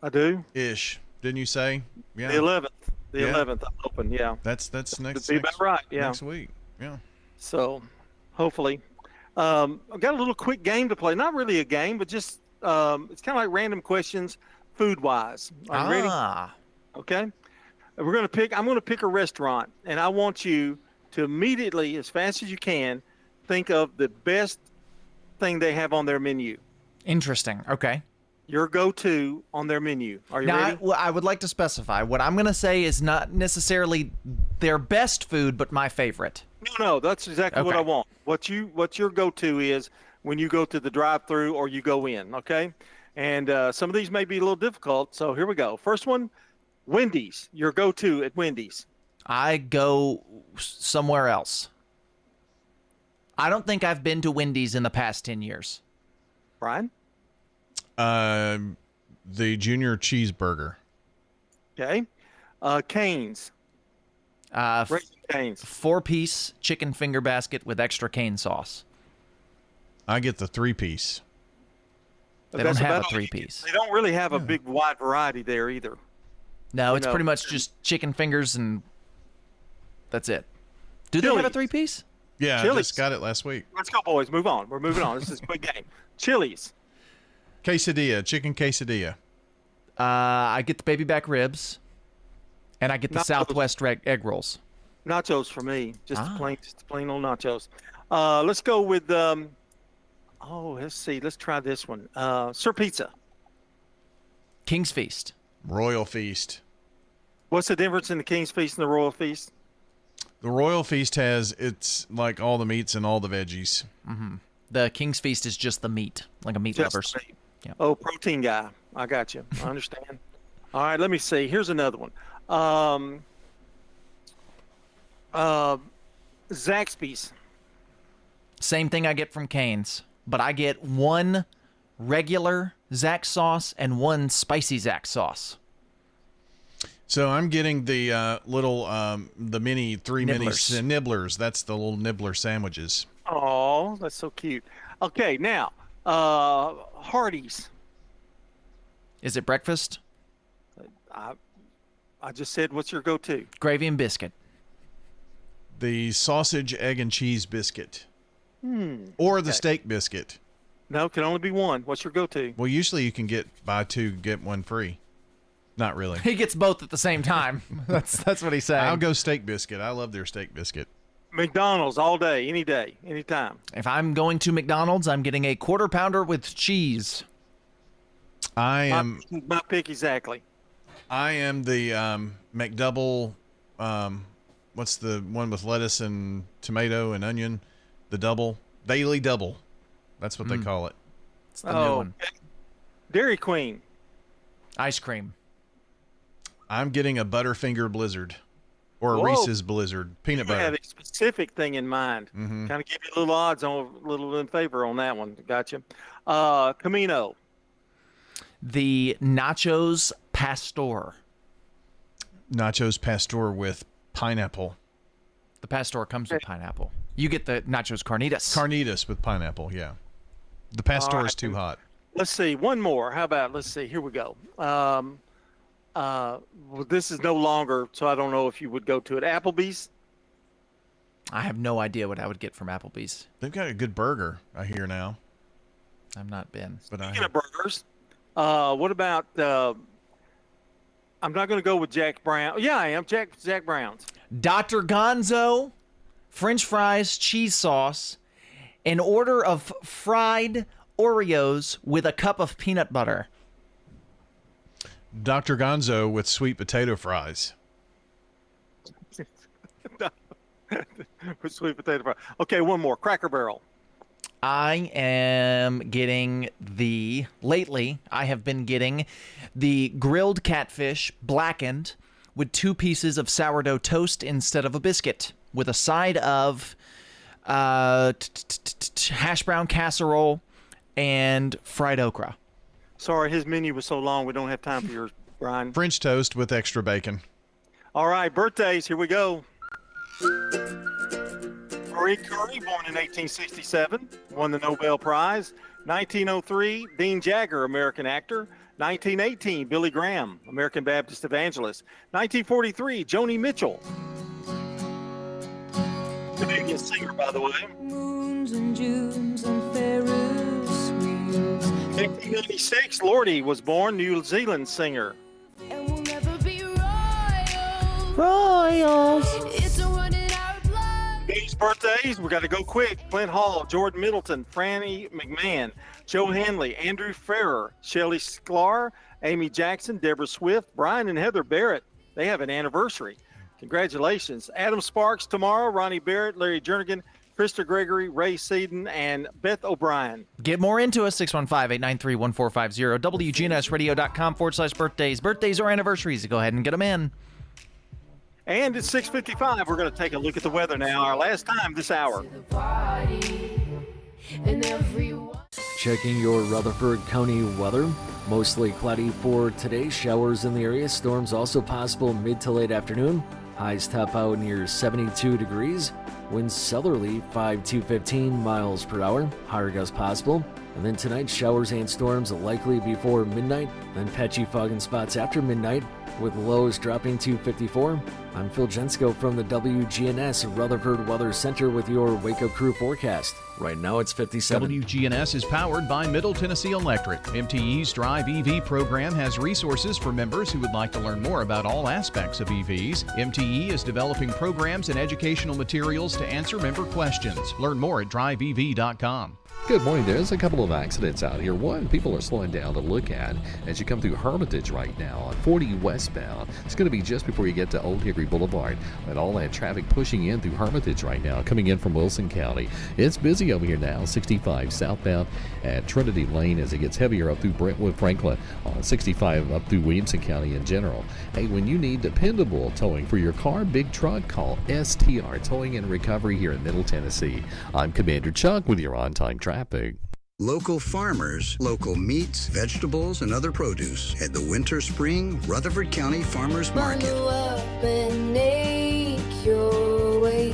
Speaker 4: I do?
Speaker 5: Ish. Didn't you say? Yeah.
Speaker 4: The 11th. The 11th, I'm hoping, yeah.
Speaker 5: That's next
Speaker 4: be about right, yeah.
Speaker 5: Next week, yeah.
Speaker 4: So, hopefully. I've got a little quick game to play. Not really a game, but just it's kind of like random questions, food-wise. Are you ready? Okay. I'm going to pick a restaurant, and I want you to immediately, as fast as you can, think of the best thing they have on their menu.
Speaker 7: Interesting. Okay.
Speaker 4: Your go-to on their menu. Are you ready?
Speaker 7: I would like to specify. What I'm going to say is not necessarily their best food, but my favorite.
Speaker 4: No, that's exactly what I want. What your go-to is when you go to the drive-thru or you go in, okay? And some of these may be a little difficult, so here we go. First one, Wendy's. Your go-to at Wendy's.
Speaker 7: I go somewhere else. I don't think I've been to Wendy's in the past 10 years.
Speaker 4: Brian?
Speaker 5: The junior cheeseburger.
Speaker 4: Okay. Cane's. Cane's.
Speaker 7: 4-piece chicken finger basket with extra cane sauce.
Speaker 5: I get the 3-piece.
Speaker 7: They don't have a 3-piece.
Speaker 4: They don't really have a big wide variety there either.
Speaker 7: No, it's pretty much just chicken fingers and that's it. Do they have a 3-piece?
Speaker 5: Yeah,
Speaker 4: Chili's.
Speaker 5: I just got it last week.
Speaker 4: Let's go, boys. Move on. We're moving on. This is a quick game. Chili's.
Speaker 5: Quesadilla, chicken quesadilla.
Speaker 7: I get the baby back ribs, and I get the Southwest egg rolls.
Speaker 4: Nachos for me, just plain old nachos. Let's go with. Let's see. Let's try this one. Sir Pizza.
Speaker 7: King's Feast.
Speaker 5: Royal Feast.
Speaker 4: What's the difference in the King's Feast and the Royal Feast?
Speaker 5: The Royal Feast it's like all the meats and all the veggies.
Speaker 7: Mm-hmm. The King's Feast is just the meat, like a meat
Speaker 4: Just
Speaker 7: lovers.
Speaker 4: the meat.
Speaker 7: Yeah.
Speaker 4: Oh, protein guy. I got you. I understand. All right, let me see. Here's another one. Zaxby's.
Speaker 7: Same thing I get from Cane's, but I get one regular Zax sauce and one spicy Zax sauce.
Speaker 5: So I'm getting the little, the mini
Speaker 7: Nibblers.
Speaker 5: nibblers. That's the little nibbler sandwiches.
Speaker 4: Oh, that's so cute. Okay, now, Hardee's.
Speaker 7: Is it breakfast?
Speaker 4: I just said, what's your go-to?
Speaker 7: Gravy and biscuit.
Speaker 5: The sausage, egg, and cheese biscuit. Or the steak biscuit.
Speaker 4: No, can only be one. What's your go-to?
Speaker 5: Well, usually you can buy two, get one free. Not really.
Speaker 7: He gets both at the same time. That's what he's saying.
Speaker 5: I'll go steak biscuit. I love their steak biscuit.
Speaker 4: McDonald's all day, anytime.
Speaker 7: If I'm going to McDonald's, I'm getting a quarter pounder with cheese.
Speaker 5: My
Speaker 4: pick exactly.
Speaker 5: I am the McDouble. What's the one with lettuce and tomato and onion? The double, daily double. That's what they call it.
Speaker 7: It's the new one.
Speaker 4: Dairy Queen.
Speaker 7: Ice cream.
Speaker 4: I'm
Speaker 5: getting a Butterfinger Blizzard or a
Speaker 4: Whoa.
Speaker 5: Reese's Blizzard peanut
Speaker 4: You
Speaker 5: butter.
Speaker 4: have a specific thing in mind.
Speaker 5: Mhm.
Speaker 4: Kind of give you a little odds on, a little in favor on that one. Gotcha. Camino.
Speaker 7: The Nachos Pastor.
Speaker 5: Nachos Pastor with pineapple.
Speaker 7: The Pastor comes with pineapple. You get the Nachos Carnitas.
Speaker 5: Carnitas with pineapple, yeah. The Pastor
Speaker 4: All right.
Speaker 5: is too hot.
Speaker 4: Let's see. One more. How about, let's see. Here we go. Well, this is no longer, so I don't know if you would go to it. Applebee's.
Speaker 7: I have no idea what I would get from Applebee's.
Speaker 5: They've got a good burger, I hear now.
Speaker 7: I've not been.
Speaker 5: But
Speaker 4: Speaking of burgers, what about, I'm not going to go with Jack Brown. Yeah, I am. Jack Brown's.
Speaker 7: Dr. Gonzo, French fries, cheese sauce, an order of fried Oreos with a cup of peanut butter.
Speaker 5: Dr. Gonzo with sweet potato fries.
Speaker 4: With sweet potato fries. Okay, one more. Cracker Barrel.
Speaker 7: I am getting lately, I have been getting the grilled catfish blackened with 2 pieces of sourdough toast instead of a biscuit, with a side of hash brown casserole and fried okra.
Speaker 4: Sorry, his menu was so long, we don't have time for yours, Brian.
Speaker 5: French toast with extra bacon.
Speaker 4: All right, birthdays. Here we go. Marie Curie, born in 1867, won the Nobel Prize. 1903, Dean Jagger, American actor. 1918, Billy Graham, American Baptist evangelist. 1943, Joni Mitchell. Canadian singer, by the way.
Speaker 21: Moons and Junes and Ferris wheels.
Speaker 4: 1996, Lordi was born, New Zealand singer.
Speaker 21: And we'll never be royals.
Speaker 7: Royals.
Speaker 21: It's a run in our blood.
Speaker 4: These birthdays, we got to go quick. Clint Hall, Jordan Middleton, Franny McMahon, Joe Henley, Andrew Ferrer, Shelley Sklar, Amy Jackson, Deborah Swift, Brian and Heather Barrett. They have an anniversary. Congratulations. Adam Sparks tomorrow, Ronnie Barrett, Larry Jernigan, Krista Gregory, Ray Seaton, and Beth O'Brien.
Speaker 7: Get more into us, 615-893-1450, WGNSradio.com/birthdays. Birthdays or anniversaries. Go ahead and get them in.
Speaker 4: And it's 6:55. We're going to take a look at the weather now. Our last time this hour.
Speaker 3: Checking your Rutherford County weather. Mostly cloudy for today. Showers in the area. Storms also possible mid to late afternoon. Highs top out near 72 degrees. Winds southerly 5 to 15 miles per hour. Higher gusts possible. And then tonight, showers and storms likely before midnight. Then patchy fog in spots after midnight, with lows dropping to 54. I'm Phil Jensko from the WGNS Rutherford Weather Center with your Wake Up Crew forecast. Right now it's 57.
Speaker 6: WGNS is powered by Middle Tennessee Electric. MTE's Drive EV program has resources for members who would like to learn more about all aspects of EVs. MTE is developing programs and educational materials to answer member questions. Learn more at driveev.com.
Speaker 1: Good morning. There's a couple of accidents out here. One, people are slowing down to look at as you come through Hermitage right now on 40 westbound. It's going to be just before you get to Old Hickory Boulevard. And all that traffic pushing in through Hermitage right now, coming in from Wilson County. It's busy over here now, 65 southbound at Trinity Lane as it gets heavier up through Brentwood Franklin on 65 up through Williamson County in general. Hey, when you need dependable towing for your car, big truck, call STR Towing and Recovery here in Middle Tennessee. I'm Commander Chuck with your on-time traffic.
Speaker 8: Local farmers, local meats, vegetables, and other produce at the Winter Spring Rutherford County Farmers Market.
Speaker 21: Bundle up and make your way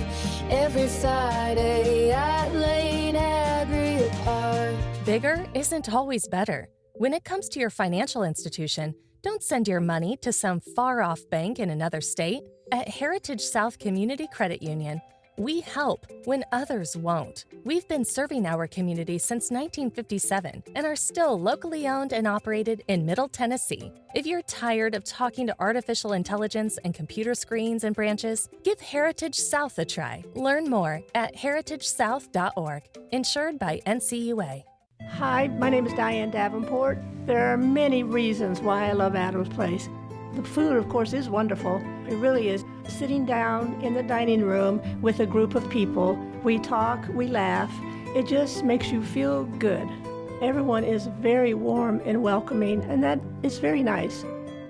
Speaker 21: every Friday at Lane Agri Park.
Speaker 16: Bigger isn't always better. When it comes to your financial institution, don't send your money to some far-off bank in another state. At Heritage South Community Credit Union, we help when others won't. We've been serving our community since 1957 and are still locally owned and operated in Middle Tennessee. If you're tired of talking to artificial intelligence and computer screens and branches, give Heritage South a try. Learn more at heritagesouth.org. Insured by NCUA.
Speaker 17: Hi, my name is Diane Davenport. There are many reasons why I love Adams Place. The food, of course, is wonderful. It really is. Sitting down in the dining room with a group of people, we talk, we laugh. It just makes you feel good. Everyone is very warm and welcoming, and that is very nice.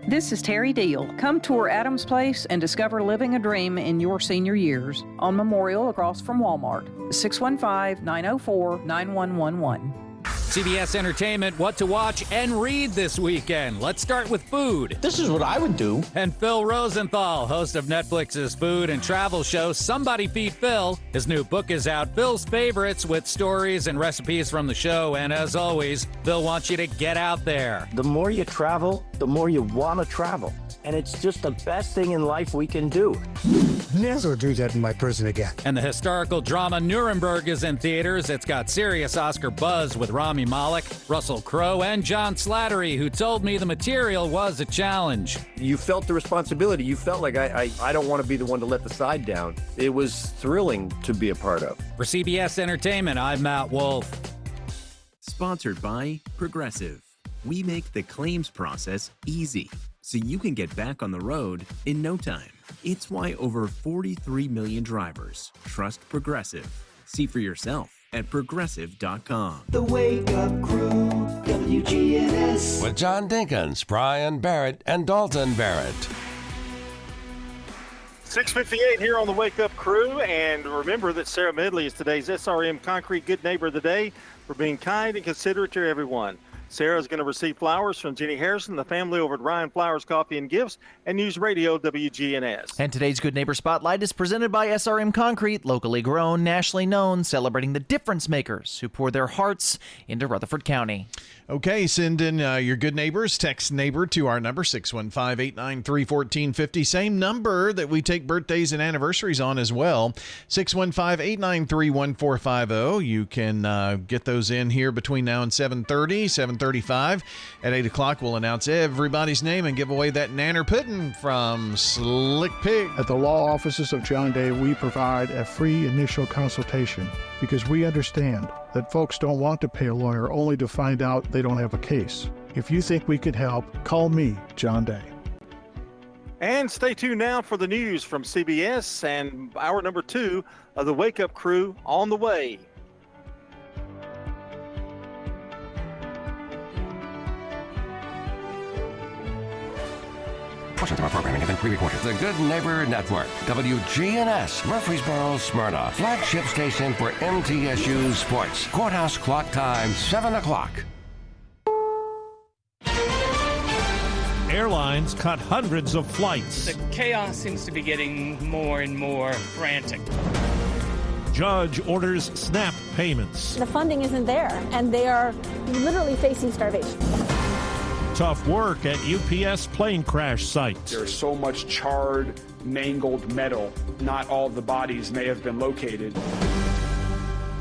Speaker 12: This is Terry Deal. Come tour Adams Place and discover living a dream in your senior years on Memorial across from Walmart. 615-904-9111.
Speaker 18: CBS Entertainment, what to watch and read this weekend. Let's start with food.
Speaker 19: This is what I would do.
Speaker 18: And Phil Rosenthal, host of Netflix's food and travel show Somebody Feed Phil. His new book is out, Phil's Favorites, with stories and recipes from the show. And as always, Phil wants you to get out there.
Speaker 19: The more you travel, the more you want to travel. And it's just the best thing in life we can do.
Speaker 20: Never do that in my prison again.
Speaker 18: And the historical drama Nuremberg is in theaters. It's got serious Oscar buzz with Rami Malek, Russell Crowe, and John Slattery, who told me the material was a challenge.
Speaker 22: You felt the responsibility. You felt like I don't want to be the one to let the side down. It was thrilling to be a part of.
Speaker 18: For CBS Entertainment, I'm Matt Wolf.
Speaker 29: Sponsored by Progressive. We make the claims process easy, so you can get back on the road in no time. It's why over 43 million drivers trust Progressive. See for yourself at Progressive.com.
Speaker 28: The Wake Up Crew, WGNS.
Speaker 2: With John Dinkins, Brian Barrett, and Dalton Barrett.
Speaker 4: 6:58 here on the Wake Up Crew, and remember that Sarah Medley is today's SRM Concrete Good Neighbor of the Day for being kind and considerate to everyone. Sarah is going to receive flowers from Jenny Harrison, the family over at Ryan Flowers Coffee and Gifts, and News Radio WGNS.
Speaker 7: And today's Good Neighbor Spotlight is presented by SRM Concrete, locally grown, nationally known, celebrating the difference makers who pour their hearts into Rutherford County.
Speaker 5: Okay, send in your good neighbors. Text neighbor to our number, 615-893-1450. Same number that we take birthdays and anniversaries on as well, 615-893-1450. You can get those in here between now and 7:30, 7:35. At 8 o'clock, we'll announce everybody's name and give away that Nanner Pudding from Slick Pig.
Speaker 30: At the law offices of John Day, we provide a free initial consultation because we understand that folks don't want to pay a lawyer only to find out they don't have a case. If you think we could help, call me, John Day.
Speaker 4: And stay tuned now for the news from CBS and hour number 2 of the Wake Up Crew on the way.
Speaker 26: Portions of our programming have been pre-recorded. The Good Neighbor Network, WGNS, Murfreesboro, Smyrna, flagship station for MTSU Sports. Courthouse clock time, 7 o'clock.
Speaker 31: Airlines cut hundreds of flights.
Speaker 32: The chaos seems to be getting more and more frantic.
Speaker 31: Judge orders SNAP payments.
Speaker 33: The funding isn't there, and they are literally facing starvation.
Speaker 31: Tough work at UPS plane crash site.
Speaker 34: There's so much charred, mangled metal. Not all of the bodies may have been located.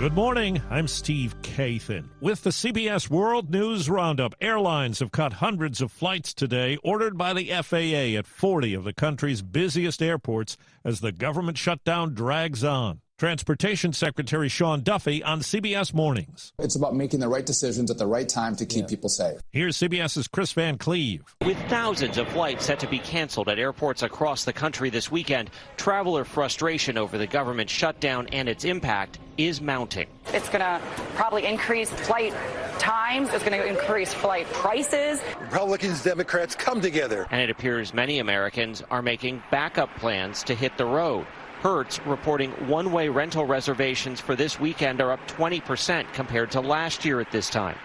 Speaker 31: Good morning, I'm Steve Kathan. With the CBS World News Roundup, airlines have cut hundreds of flights today ordered by the FAA at 40 of the country's busiest airports as the government shutdown drags on. Transportation Secretary Sean Duffy on CBS Mornings.
Speaker 1: It's about making the right decisions at the right time to keep people safe.
Speaker 31: Here's CBS's Chris Van Cleve.
Speaker 3: With thousands of flights set to be canceled at airports across the country this weekend, traveler frustration over the government shutdown and its impact is mounting.
Speaker 6: It's going to probably increase flight times. It's going to increase flight prices.
Speaker 8: Republicans, Democrats come together.
Speaker 3: And it appears many Americans are making backup plans to hit the road. Hertz reporting one-way rental reservations for this weekend are up 20% compared to last year at this time.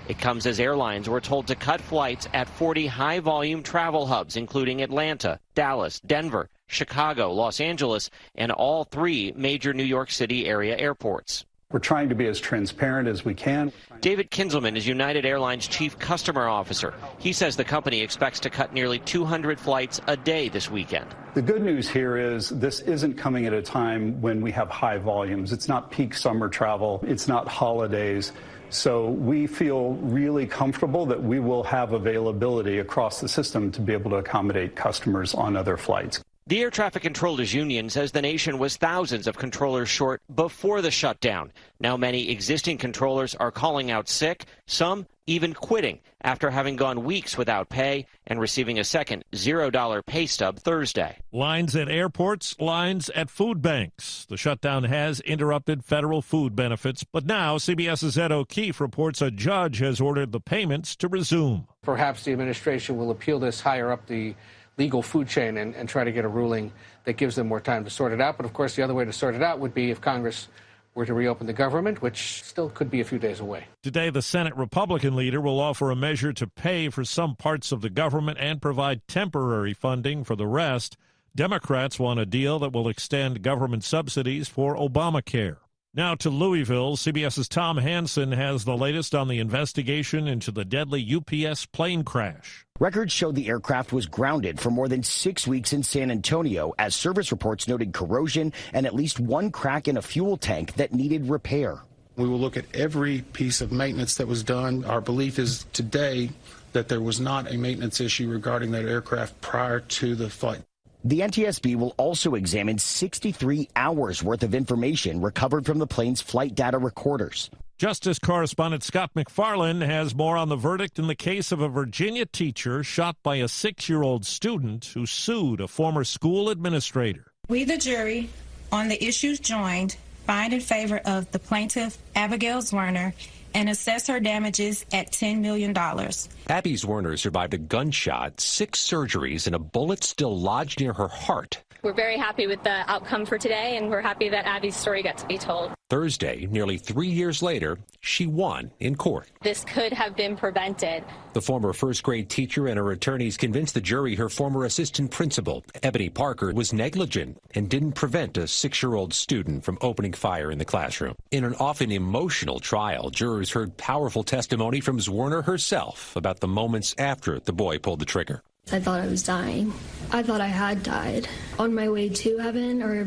Speaker 3: It comes as airlines were told to cut flights at 40 high-volume travel hubs, including Atlanta, Dallas, Denver, Chicago, Los Angeles, and all 3 major New York City area airports.
Speaker 9: We're trying to be as transparent as we can.
Speaker 3: David Kinzelman is United Airlines Chief Customer Officer. He says the company expects to cut nearly 200 flights a day this weekend.
Speaker 9: The good news here is this isn't coming at a time when we have high volumes. It's not peak summer travel. It's not holidays. So we feel really comfortable that we will have availability across the system to be able to accommodate customers on other flights.
Speaker 3: The Air Traffic Controllers Union says the nation was thousands of controllers short before the shutdown. Now many existing controllers are calling out sick, some even quitting after having gone weeks without pay and receiving a second $0 pay stub Thursday.
Speaker 31: Lines at airports, lines at food banks. The shutdown has interrupted federal food benefits, but now CBS's Ed O'Keefe reports a judge has ordered the payments to resume.
Speaker 10: Perhaps the administration will appeal this higher up the legal food chain and try to get a ruling that gives them more time to sort it out. But, of course, the other way to sort it out would be if Congress were to reopen the government, which still could be a few days away.
Speaker 31: Today, the Senate Republican leader will offer a measure to pay for some parts of the government and provide temporary funding for the rest. Democrats want a deal that will extend government subsidies for Obamacare. Now to Louisville, CBS's Tom Hansen has the latest on the investigation into the deadly UPS plane crash.
Speaker 11: Records showed the aircraft was grounded for more than 6 weeks in San Antonio as service reports noted corrosion and at least one crack in a fuel tank that needed repair.
Speaker 13: We will look at every piece of maintenance that was done. Our belief is today that there was not a maintenance issue regarding that aircraft prior to the flight.
Speaker 11: The NTSB will also examine 63 hours worth of information recovered from the plane's flight data recorders.
Speaker 31: Justice correspondent Scott McFarlane has more on the verdict in the case of a Virginia teacher shot by a 6-year-old student who sued a former school administrator.
Speaker 14: We, the jury, on the issues joined, find in favor of the plaintiff, Abigail Zwerner, and assess her damages at $10 million.
Speaker 15: Abby Zwerner survived a gunshot, 6 surgeries, and a bullet still lodged near her heart.
Speaker 23: We're very happy with the outcome for today, and we're happy that Abby's story got to be told.
Speaker 15: Thursday, nearly 3 years later, she won in court.
Speaker 23: This could have been prevented.
Speaker 15: The former first-grade teacher and her attorneys convinced the jury her former assistant principal, Ebony Parker, was negligent and didn't prevent a 6-year-old student from opening fire in the classroom. In an often emotional trial, jurors heard powerful testimony from Zwerner herself about the moments after the boy pulled the trigger.
Speaker 24: I thought I was dying. I thought I had died on my way to heaven or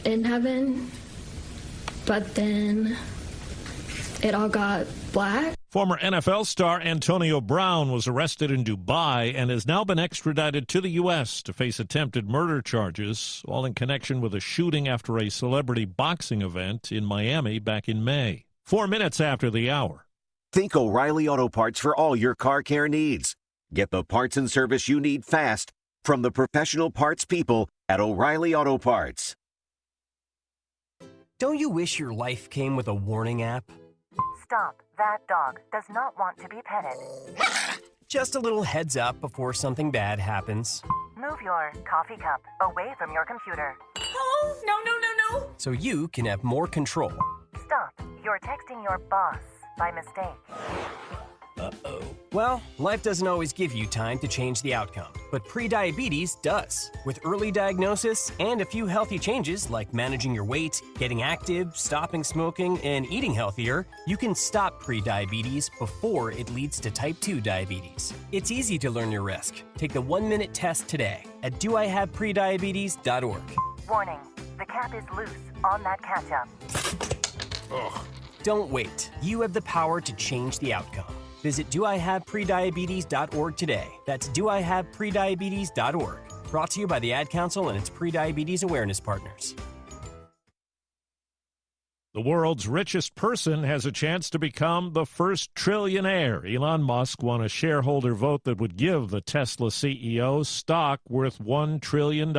Speaker 24: in heaven, but then it all got black.
Speaker 31: Former NFL star Antonio Brown was arrested in Dubai and has now been extradited to the U.S. to face attempted murder charges, all in connection with a shooting after a celebrity boxing event in Miami back in May. 4 minutes after the hour.
Speaker 25: Think O'Reilly Auto Parts for all your car care needs. Get the parts and service you need fast from the professional parts people at O'Reilly Auto Parts.
Speaker 27: Don't you wish your life came with a warning app?
Speaker 35: Stop. That dog does not want to be petted.
Speaker 27: Just a little heads up before something bad happens.
Speaker 35: Move your coffee cup away from your computer.
Speaker 33: Oh, no.
Speaker 27: So you can have more control.
Speaker 35: Stop. You're texting your boss by mistake.
Speaker 27: Uh-oh. Well, life doesn't always give you time to change the outcome, but prediabetes does. With early diagnosis and a few healthy changes like managing your weight, getting active, stopping smoking, and eating healthier, you can stop prediabetes before it leads to type 2 diabetes. It's easy to learn your risk. Take the 1-minute test today at doihaveprediabetes.org.
Speaker 35: Warning, the cap is loose on that ketchup.
Speaker 27: Ugh. Don't wait. You have the power to change the outcome. Visit doihaveprediabetes.org today. That's doihaveprediabetes.org. Brought to you by the Ad Council and its prediabetes awareness partners.
Speaker 31: The world's richest person has a chance to become the first trillionaire. Elon Musk won a shareholder vote that would give the Tesla CEO stock worth $1 trillion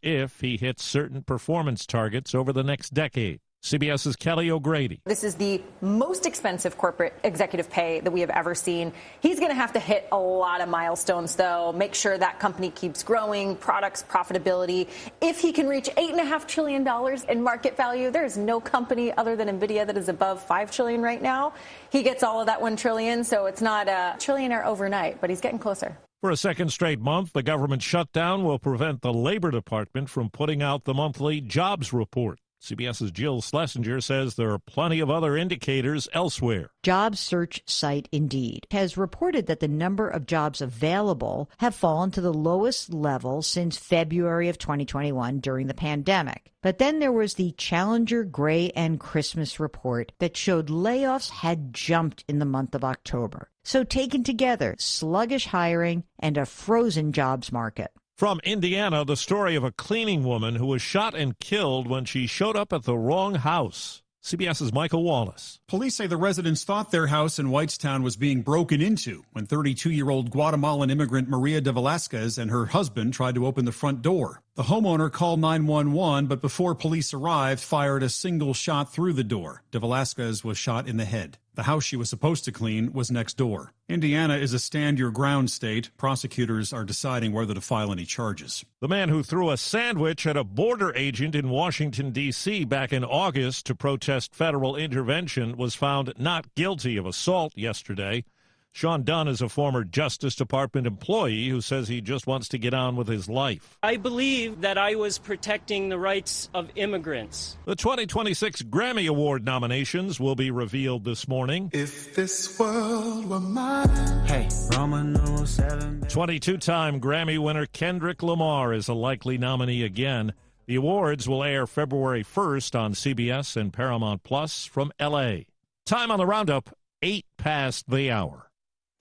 Speaker 31: if he hits certain performance targets over the next decade. CBS's Kelly O'Grady.
Speaker 2: This is the most expensive corporate executive pay that we have ever seen. He's going to have to hit a lot of milestones, though, make sure that company keeps growing, products, profitability. If he can reach $8.5 trillion in market value, there's no company other than NVIDIA that is above $5 trillion right now. He gets all of that $1 trillion, so it's not a trillionaire overnight, but he's getting closer.
Speaker 31: For a second straight month, the government shutdown will prevent the Labor Department from putting out the monthly jobs report. CBS's Jill Schlesinger says there are plenty of other indicators elsewhere.
Speaker 4: Job search site Indeed has reported that the number of jobs available have fallen to the lowest level since February of 2021 during the pandemic. But then there was the Challenger Gray and Christmas report that showed layoffs had jumped in the month of October. So taken together, sluggish hiring and a frozen jobs market.
Speaker 31: From Indiana, the story of a cleaning woman who was shot and killed when she showed up at the wrong house. CBS's Michael Wallace.
Speaker 5: Police say the residents thought their house in Whitestown was being broken into when 32-year-old Guatemalan immigrant Maria de Velasquez and her husband tried to open the front door. The homeowner called 911, but before police arrived, fired a single shot through the door. De Velasquez was shot in the head. The house she was supposed to clean was next door. Indiana is a stand-your-ground state. Prosecutors are deciding whether to file any charges.
Speaker 31: The man who threw a sandwich at a border agent in Washington, D.C. back in August to protest federal intervention was found not guilty of assault yesterday. Sean Dunn is a former Justice Department employee who says he just wants to get on with his life.
Speaker 7: I believe that I was protecting the rights of immigrants.
Speaker 31: The 2026 Grammy Award nominations will be revealed this morning.
Speaker 12: If this world were mine.
Speaker 31: Hey, Roman 07. 22-time Grammy winner Kendrick Lamar is a likely nominee again. The awards will air February 1st on CBS and Paramount Plus from L.A. Time on the roundup, 8 past the hour.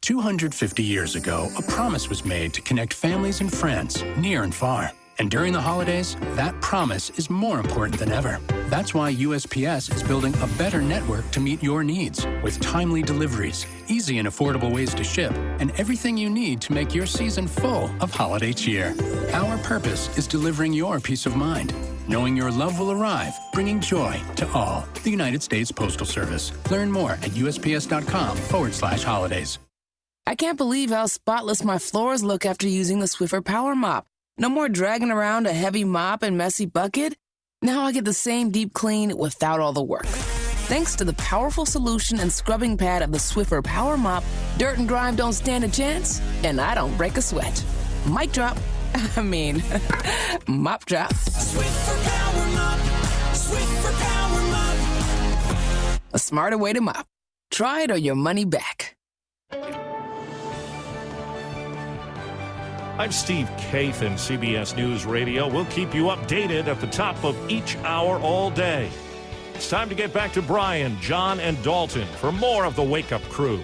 Speaker 16: 250 years ago, a promise was made to connect families and friends near and far. And during the holidays, that promise is more important than ever. That's why USPS is building a better network to meet your needs with timely deliveries, easy and affordable ways to ship, and everything you need to make your season full of holiday cheer. Our purpose is delivering your peace of mind, knowing your love will arrive, bringing joy to all. The United States Postal Service. Learn more at USPS.com/holidays.
Speaker 17: I can't believe how spotless my floors look after using the Swiffer Power Mop. No more dragging around a heavy mop and messy bucket. Now I get the same deep clean without all the work. Thanks to the powerful solution and scrubbing pad of the Swiffer Power Mop, dirt and grime don't stand a chance, and I don't break a sweat. Mic drop. Mop drop.
Speaker 18: Swiffer Power Mop. Swiffer Power Mop.
Speaker 17: A smarter way to mop. Try it or your money back.
Speaker 31: I'm Steve Kathan, CBS News Radio. We'll keep you updated at the top of each hour all day. It's time to get back to Brian, John, and Dalton for more of the Wake Up Crew.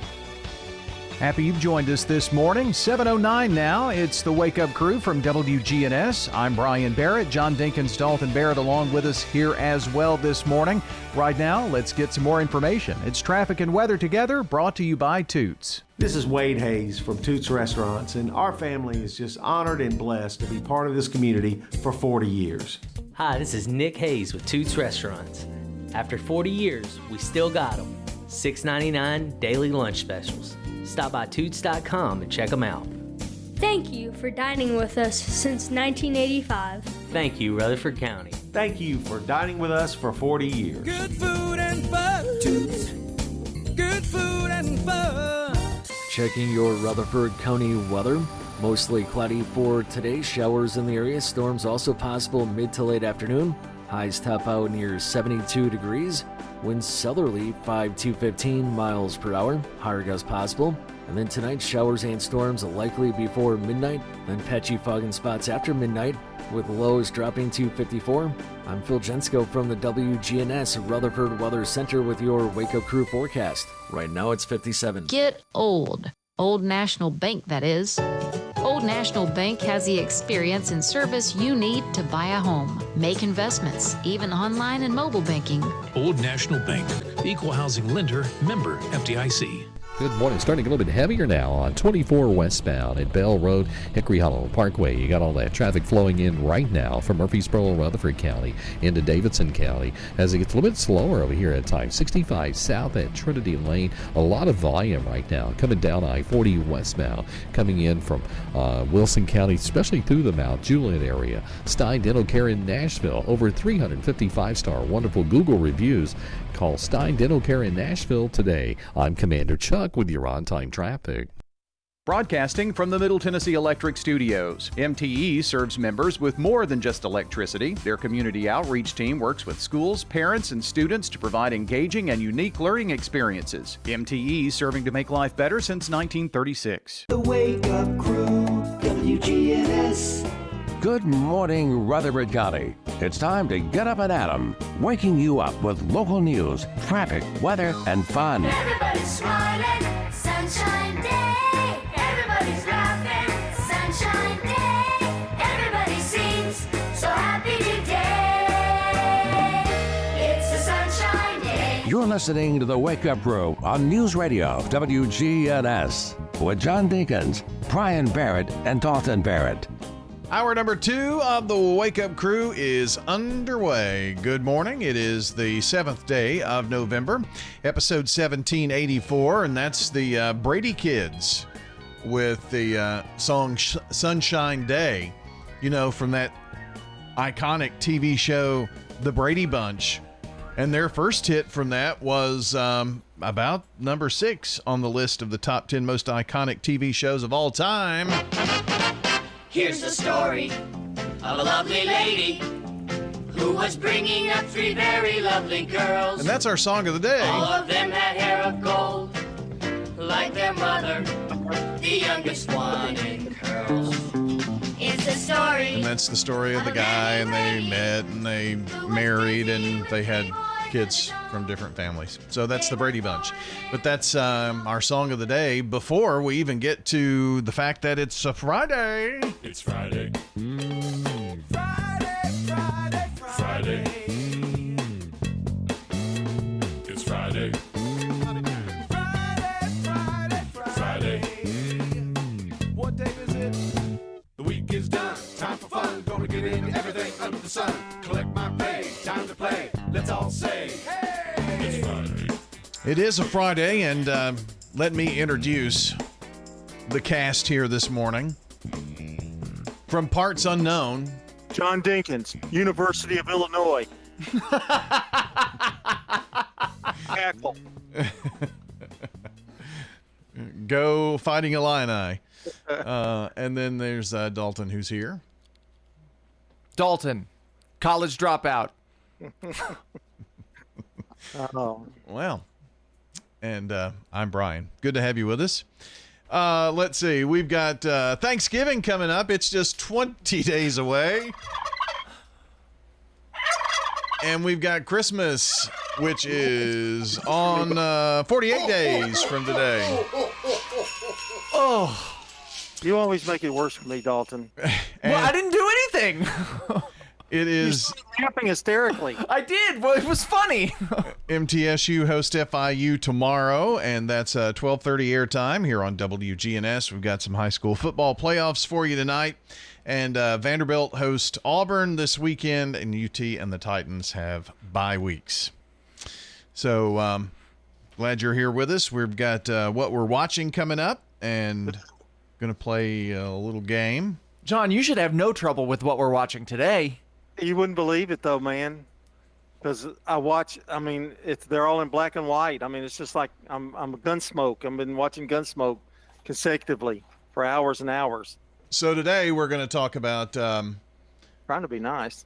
Speaker 19: Happy you've joined us this morning. 7:09 now. It's the Wake Up Crew from WGNS. I'm Brian Barrett. John Dinkins, Dalton Barrett along with us here as well this morning. Right now, let's get some more information. It's traffic and weather together, brought to you by Toots.
Speaker 20: This is Wade Hayes from Toots Restaurants, and our family is just honored and blessed to be part of this community for 40 years.
Speaker 21: Hi, this is Nick Hayes with Toots Restaurants. After 40 years, we still got them. $6.99 daily lunch specials. Stop by Toots.com and check them out.
Speaker 22: Thank you for dining with us since 1985.
Speaker 21: Thank you, Rutherford County.
Speaker 20: Thank you for dining with us for 40 years.
Speaker 18: Good food and fun. Toots. Good food and fun.
Speaker 28: Checking your Rutherford County weather. Mostly cloudy for today. Showers in the area. Storms also possible mid to late afternoon. Highs top out near 72 degrees. Winds southerly 5 to 15 miles per hour. Higher gusts possible. And then tonight, showers and storms likely before midnight. Then patchy fog in spots after midnight, with lows dropping to 54. I'm Phil Jensko from the WGNS Rutherford Weather Center with your Wake Up Crew forecast. Right now it's 57.
Speaker 29: Get old. Old National Bank, that is.
Speaker 1: Old National Bank has the experience and service you need to buy a home, make investments, even online and mobile banking.
Speaker 3: Old National Bank, equal housing lender, member FDIC.
Speaker 6: Good morning. Starting a little bit heavier now on 24 westbound at Bell Road, Hickory Hollow Parkway. You got all that traffic flowing in right now from Murfreesboro, Rutherford County into Davidson County as it gets a little bit slower over here at times. 65 south at Trinity Lane. A lot of volume right now coming down I-40 westbound, coming in from Wilson County, especially through the Mount Juliet area. Stein Dental Care in Nashville. Over 355-star wonderful Google reviews. Call Stein Dental Care in Nashville today. I'm Commander Chuck with your on-time traffic.
Speaker 19: Broadcasting from the Middle Tennessee Electric Studios, MTE serves members with more than just electricity. Their community outreach team works with schools, parents, and students to provide engaging and unique learning experiences. MTE serving to make life better since 1936.
Speaker 8: The Wake Up Crew, WGNS.
Speaker 9: Good morning, Rutherford County. It's time to get up and at 'em, waking you up with local news, traffic, weather, and fun.
Speaker 10: Everybody's smiling, sunshine day. Everybody's laughing, sunshine day. Everybody seems so happy today. It's a sunshine day.
Speaker 9: You're listening to the Wake Up Crew on News Radio WGNS with John Dinkins, Brian Barrett, and Dalton Barrett.
Speaker 11: Hour number 2 of the Wake Up Crew is underway. Good morning. It is the 7th day of November, episode 1784, and that's the Brady Kids with the song Sunshine Day, you know, from that iconic TV show, The Brady Bunch. And their first hit from that was about number 6 on the list of the top 10 most iconic TV shows of all time.
Speaker 10: Here's the story of a lovely lady who was bringing up 3 very lovely girls.
Speaker 11: And that's our song of the day.
Speaker 10: All of them had hair of gold, like their mother, the youngest one in curls. It's the story.
Speaker 11: And that's the story of the guy, and they met, and they married, and they had kids from different families. So that's the Brady Bunch. But that's our song of the day before we even get to the fact that it's a Friday.
Speaker 13: It's Friday. Friday, Friday, Friday. It's Friday. Friday.
Speaker 12: What day is it? The week is done. Time for fun. Gonna get into everything under the sun. Collect my pay. Time to play. Let's all say, hey!
Speaker 13: It's Friday.
Speaker 11: It is a Friday, and let me introduce the cast here this morning. From parts unknown,
Speaker 14: John Dinkins, University of Illinois. Cackle.
Speaker 11: Go Fighting Illini. And then there's Dalton, who's here.
Speaker 23: Dalton, college dropout.
Speaker 14: Oh.
Speaker 11: Well, and I'm Brian. Good to have you with us. Let's see. We've got Thanksgiving coming up. It's just 20 days away. And we've got Christmas, which is on 48 days from today.
Speaker 14: Oh, you always make it worse for me, Dalton.
Speaker 23: Well, I didn't do anything.
Speaker 11: It is
Speaker 14: laughing hysterically.
Speaker 23: I did. Well, it was funny.
Speaker 11: MTSU host FIU tomorrow, and that's 12:30 airtime here on WGNS. We've got some high school football playoffs for you tonight, and Vanderbilt host Auburn this weekend, and UT and the Titans have bye weeks. So glad you're here with us. We've got what we're watching coming up, and going to play a little game.
Speaker 23: John, you should have no trouble with what we're watching today.
Speaker 14: You wouldn't believe it, though, man. Because they're all in black and white. I mean, it's just like I'm a Gunsmoke. I've been watching Gunsmoke consecutively for hours and hours.
Speaker 11: So today we're going to talk about...
Speaker 14: trying to be nice.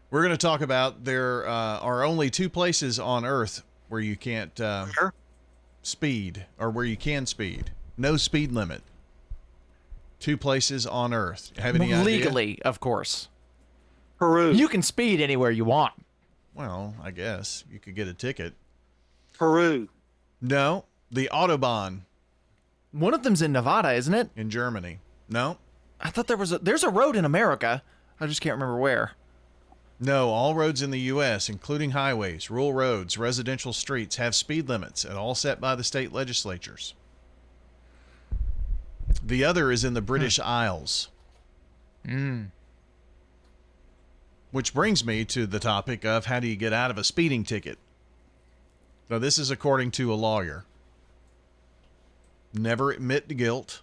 Speaker 11: We're going to talk about there are only 2 places on Earth where you can't speed, or where you can speed. No speed limit. 2 places on Earth. Have any idea?
Speaker 23: Legally, of course.
Speaker 14: Peru.
Speaker 23: You can speed anywhere you want.
Speaker 11: Well, I guess you could get a ticket.
Speaker 14: Peru.
Speaker 11: No, the Autobahn.
Speaker 23: One of them's in Nevada, isn't it?
Speaker 11: In Germany. No.
Speaker 23: I thought there's a road in America. I just can't remember where.
Speaker 11: No, all roads in the U.S., including highways, rural roads, residential streets, have speed limits, and all set by the state legislatures. The other is in the British Isles. Which brings me to the topic of how do you get out of a speeding ticket? Now, this is according to a lawyer. Never admit to guilt.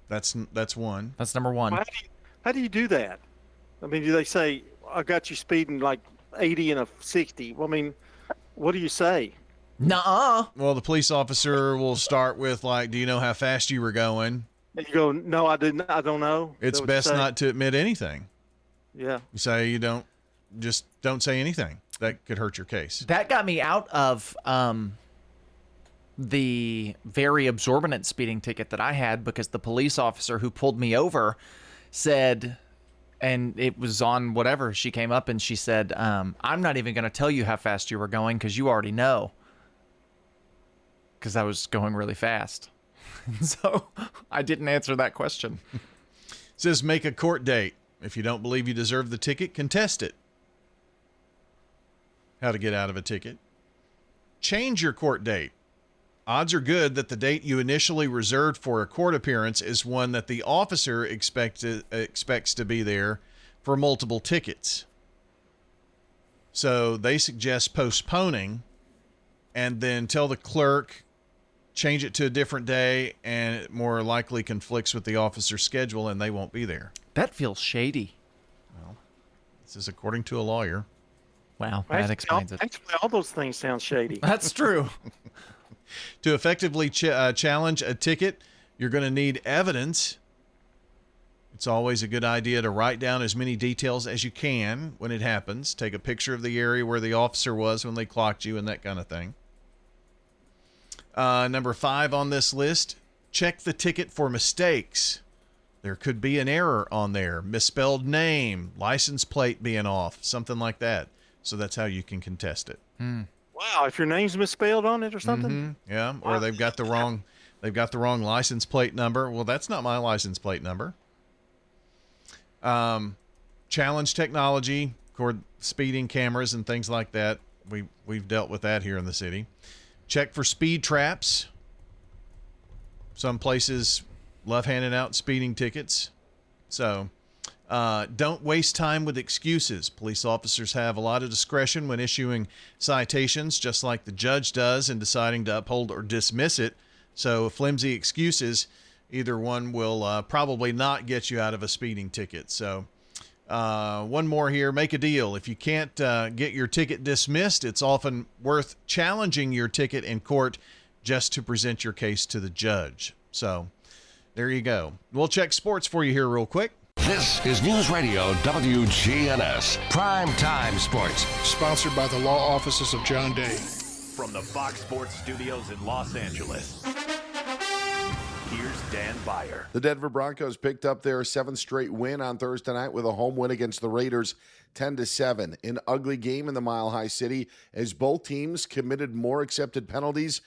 Speaker 11: That's one.
Speaker 23: That's number one.
Speaker 14: How do you do that? I mean, do they say, I got you speeding like 80 and a 60? Well, I mean, what do you say?
Speaker 23: Nuh-uh.
Speaker 11: Well, the police officer will start with, like, do you know how fast you were going?
Speaker 14: And you go, no, I didn't. I don't know.
Speaker 11: It's best not to admit anything.
Speaker 14: Yeah.
Speaker 11: You say you don't say anything. That could hurt your case.
Speaker 23: That got me out of the very absorbent speeding ticket that I had because the police officer who pulled me over said, and it was on whatever, she came up and she said, I'm not even going to tell you how fast you were going because you already know. Because I was going really fast. So I didn't answer that question.
Speaker 11: It says make a court date. If you don't believe you deserve the ticket, contest it. How to get out of a ticket. Change your court date. Odds are good that the date you initially reserved for a court appearance is one that the officer expects to be there for multiple tickets. So they suggest postponing and then tell the clerk, change it to a different day, and it more likely conflicts with the officer's schedule and they won't be there.
Speaker 23: That feels shady.
Speaker 11: Well, this is according to a lawyer.
Speaker 23: Wow, that explains it.
Speaker 14: Actually, all those things sound shady.
Speaker 23: That's true.
Speaker 11: To effectively challenge a ticket, you're going to need evidence. It's always a good idea to write down as many details as you can when it happens. Take a picture of the area where the officer was when they clocked you and that kind of thing. Number 5 on this list, check the ticket for mistakes. There could be an error on there, misspelled name, license plate being off, something like that. So that's how you can contest it.
Speaker 14: Wow, if your name's misspelled on it or something?
Speaker 11: Yeah, or they've got the wrong license plate number. Well, that's not my license plate number. Challenge technology, speeding cameras and things like that. We've dealt with that here in the city. Check for speed traps. Some places love handing out speeding tickets. So don't waste time with excuses. Police officers have a lot of discretion when issuing citations, just like the judge does in deciding to uphold or dismiss it. So flimsy excuses, either one will probably not get you out of a speeding ticket. So one more here, make a deal. If you can't get your ticket dismissed, it's often worth challenging your ticket in court just to present your case to the judge. So there you go. We'll check sports for you here real quick.
Speaker 9: This is News Radio WGNS, Prime Time Sports.
Speaker 2: Sponsored by the law offices of John Day.
Speaker 4: From the Fox Sports Studios in Los Angeles, here's Dan Beyer.
Speaker 5: The Denver Broncos picked up their 7th straight win on Thursday night with a home win against the Raiders, 10-7. An ugly game in the Mile High City as both teams committed more accepted penalties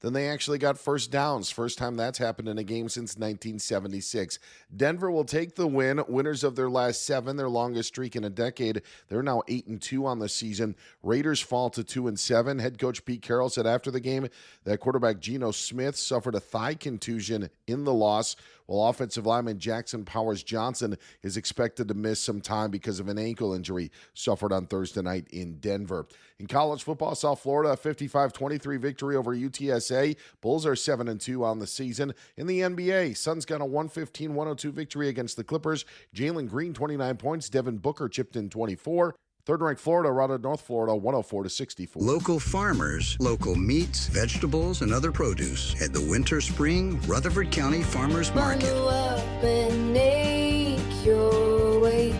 Speaker 5: than they actually got first downs. First time that's happened in a game since 1976. Denver will take the win. Winners of their last 7, their longest streak in a decade. They're now 8-2 on the season. Raiders fall to 2-7. Head coach Pete Carroll said after the game that quarterback Geno Smith suffered a thigh contusion in the loss, while offensive lineman Jackson Powers Johnson is expected to miss some time because of an ankle injury suffered on Thursday night in Denver. In college football, South Florida, a 55-23 victory over UTSA. Bulls are 7-2 on the season. In the NBA, Suns got a 115-102 victory against the Clippers. Jalen Green, 29 points. Devin Booker chipped in 24. Third-ranked Florida routed North Florida 104-64.
Speaker 8: Local farmers, local meats, vegetables, and other produce at the Winter Spring Rutherford County Farmers Market.
Speaker 15: Bundle up and make your way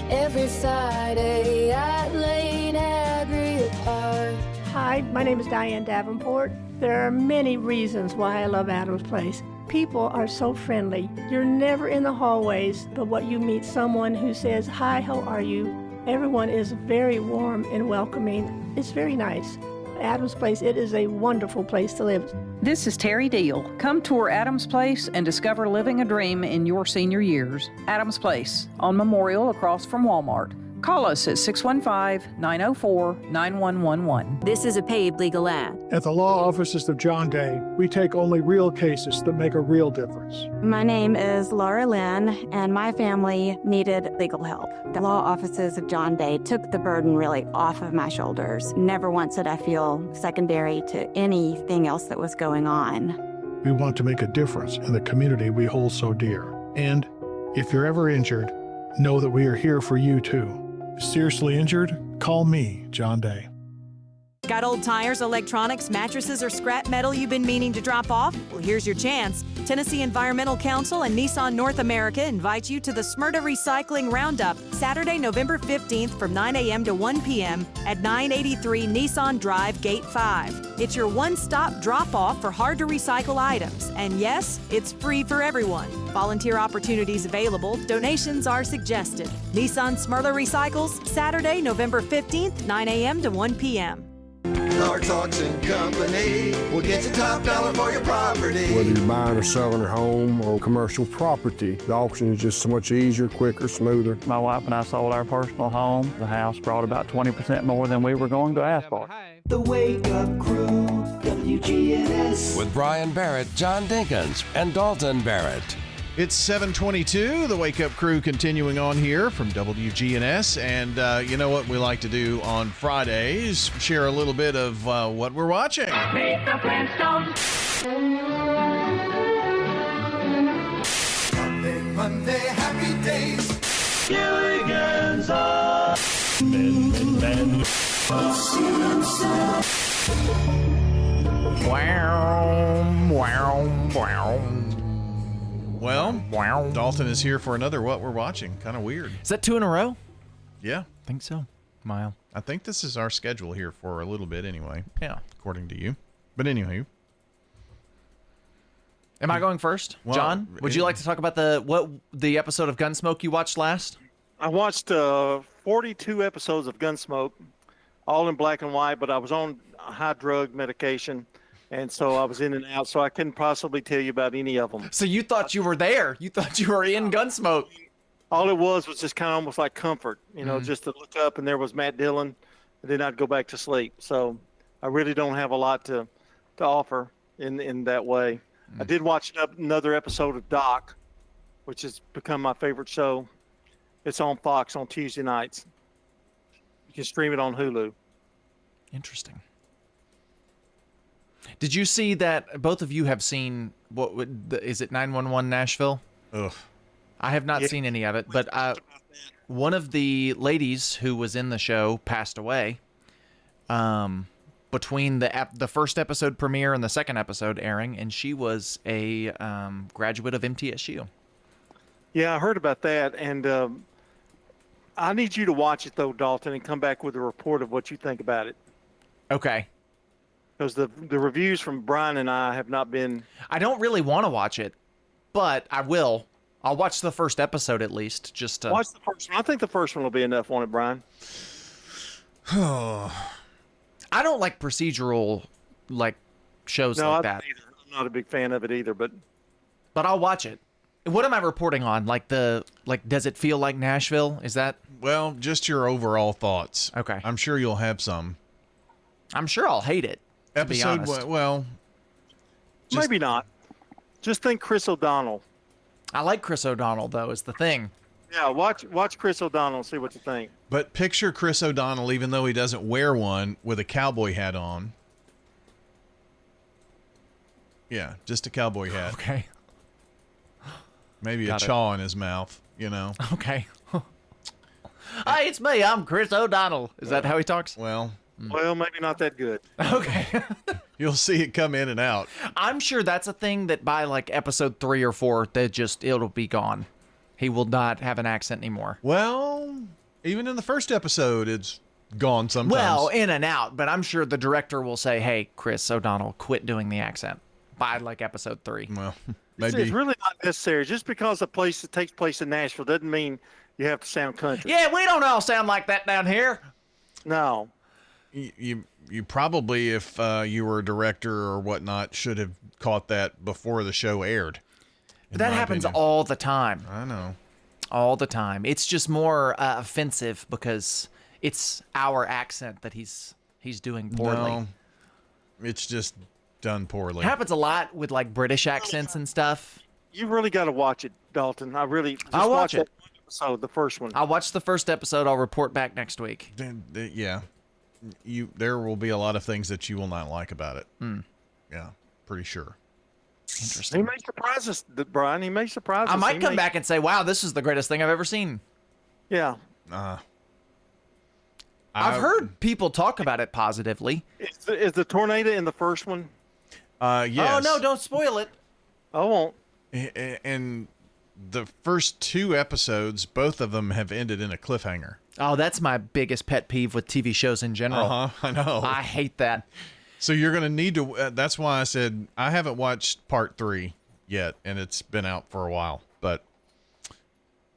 Speaker 15: every Friday at Lane Agri Park.
Speaker 24: Hi, my name is Diane Davenport. There are many reasons why I love Adams Place. People are so friendly. You're never in the hallways, but what you meet someone who says, "Hi, how are you?" Everyone is very warm and welcoming. It's very nice. Adams Place, it is a wonderful place to live.
Speaker 7: This is Terry Deal. Come tour Adams Place and discover living a dream in your senior years. Adams Place, on Memorial across from Walmart. Call us at 615-904-9111.
Speaker 16: This is a paid legal ad.
Speaker 2: At the law offices of John Day, we take only real cases that make a real difference.
Speaker 17: My name is Laura Lynn, and my family needed legal help. The law offices of John Day took the burden really off of my shoulders. Never once did I feel secondary to anything else that was going on.
Speaker 2: We want to make a difference in the community we hold so dear. And if you're ever injured, know that we are here for you too. Seriously injured? Call me, John Day.
Speaker 21: Got old tires, electronics, mattresses, or scrap metal you've been meaning to drop off? Well, here's your chance. Tennessee Environmental Council and Nissan North America invite you to the Smyrna Recycling Roundup, Saturday, November 15th from 9 a.m. to 1 p.m. at 983 Nissan Drive, Gate 5. It's your one-stop drop-off for hard-to-recycle items. And yes, it's free for everyone. Volunteer opportunities available. Donations are suggested. Nissan Smyrna Recycles, Saturday, November 15th, 9 a.m. to 1 p.m.
Speaker 12: Clark's Auction Company will get you top dollar for your property.
Speaker 22: Whether you're buying or selling a home or commercial property, the auction is just so much easier, quicker, smoother.
Speaker 25: My wife and I sold our personal home. The house brought about 20% more than we were going to ask for.
Speaker 12: The Wake Up Crew, WGNS.
Speaker 9: With Brian Barrett, John Dinkins, and Dalton Barrett.
Speaker 11: It's 7:22. The Wake Up Crew continuing on here from WGNS. And you know what we like to do on Fridays? Share a little bit of what we're watching.
Speaker 12: Meet the Flintstones. Monday, happy days. Gilligan's
Speaker 11: Well, Dalton is here for another What We're Watching. Kind of weird.
Speaker 23: Is that 2 in a row?
Speaker 11: Yeah.
Speaker 23: I think so. Wow.
Speaker 11: I think this is our schedule here for a little bit anyway.
Speaker 23: Yeah.
Speaker 11: According to you. But anyway.
Speaker 23: Am I going first?
Speaker 11: Well,
Speaker 23: John, would you like to talk about the episode of Gunsmoke you watched last?
Speaker 14: I watched 42 episodes of Gunsmoke, all in black and white, but I was on high drug medication, and so I was in and out, so I couldn't possibly tell you about any of them.
Speaker 23: So you thought you were there. You thought you were in Gunsmoke.
Speaker 14: All it was just kind of almost like comfort, just to look up, and there was Matt Dillon, and then I'd go back to sleep. So I really don't have a lot to offer in that way. I did watch another episode of Doc, which has become my favorite show. It's on Fox on Tuesday nights. You can stream it on Hulu.
Speaker 23: Interesting. Did you see that both of you have seen, is it 911 Nashville?
Speaker 11: Ugh.
Speaker 23: I have not seen any of it, but one of the ladies who was in the show passed away between the first episode premiere and the second episode airing, and she was a graduate of MTSU.
Speaker 14: Yeah, I heard about that, and I need you to watch it, though, Dalton, and come back with a report of what you think about it.
Speaker 23: Okay.
Speaker 14: Because the reviews from Brian and I have not been...
Speaker 23: I don't really want to watch it, but I will. I'll watch the first episode at least, just to...
Speaker 14: Watch the first one. I think the first one will be enough on it, Brian.
Speaker 23: I don't like procedural shows like that.
Speaker 14: I'm not a big fan of it either, but
Speaker 23: I'll watch it. What am I reporting on? Does it feel like Nashville? Is that...
Speaker 11: Well, just your overall thoughts.
Speaker 23: Okay.
Speaker 11: I'm sure you'll have some.
Speaker 23: I'm sure I'll hate it.
Speaker 11: Episode,
Speaker 14: maybe not. Just think Chris O'Donnell.
Speaker 23: I like Chris O'Donnell, though, is the thing.
Speaker 14: Yeah, watch Chris O'Donnell and see what you think.
Speaker 11: But picture Chris O'Donnell, even though he doesn't wear one, with a cowboy hat on. Yeah, just a cowboy hat.
Speaker 23: Okay.
Speaker 11: Maybe
Speaker 23: Got
Speaker 11: a
Speaker 23: it.
Speaker 11: chaw in his mouth,
Speaker 23: Okay. Hi, it's me. I'm Chris O'Donnell. Is that how he talks?
Speaker 11: Well,
Speaker 14: maybe not that good.
Speaker 23: Okay.
Speaker 11: You'll see it come in and out.
Speaker 23: I'm sure that's a thing that by episode 3 or 4, it'll be gone. He will not have an accent anymore.
Speaker 11: Well, even in the first episode, it's gone sometimes.
Speaker 23: Well, in and out, but I'm sure the director will say, hey, Chris O'Donnell, quit doing the accent by episode 3.
Speaker 11: Well,
Speaker 14: maybe. It's really not necessary. Just because a place that takes place in Nashville doesn't mean you have to sound country.
Speaker 23: Yeah, we don't all sound like that down here.
Speaker 14: No.
Speaker 11: you probably, if you were a director or whatnot, should have caught that before the show aired.
Speaker 23: But that happens all the time.
Speaker 11: I know.
Speaker 23: All the time. It's just more offensive because it's our accent that he's doing poorly.
Speaker 11: No, it's just done poorly.
Speaker 23: It happens a lot with like British accents and stuff.
Speaker 14: You really got to watch it, Dalton.
Speaker 23: I'll watch it.
Speaker 14: So the first one.
Speaker 23: I'll watch the first episode. I'll report back next week.
Speaker 11: Yeah. There will be a lot of things that you will not like about it. Yeah, pretty sure.
Speaker 23: Interesting.
Speaker 14: He may surprise us, Brian. He may surprise us.
Speaker 23: I might come back and say, wow, this is the greatest thing I've ever seen.
Speaker 14: Yeah.
Speaker 23: I've heard people talk about it positively.
Speaker 14: Is the tornado in the first one?
Speaker 11: Yes.
Speaker 23: Oh, no, don't spoil it.
Speaker 14: I won't.
Speaker 11: And the first 2 episodes, both of them have ended in a cliffhanger.
Speaker 23: Oh, that's my biggest pet peeve with TV shows in general.
Speaker 11: I know.
Speaker 23: I hate that.
Speaker 11: So you're going to need to, that's why I said I haven't watched part 3 yet, and it's been out for a while. But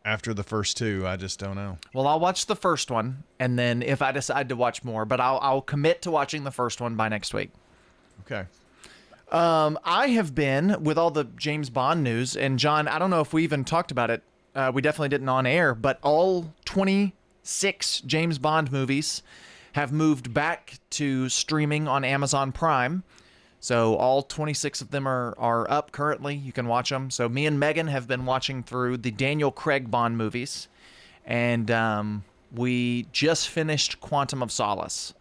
Speaker 11: after the first 2, I just don't know.
Speaker 23: Well, I'll watch the first one, and then if I decide to watch more, but I'll commit to watching the first one by next week.
Speaker 11: Okay.
Speaker 23: I have been, with all the James Bond news, and John, I don't know if we even talked about it. We definitely didn't on air, but all 26 James Bond movies have moved back to streaming on Amazon Prime. So all 26 of them are up currently. You can watch them. So me and Megan have been watching through the Daniel Craig Bond movies, and we just finished Quantum of Solace.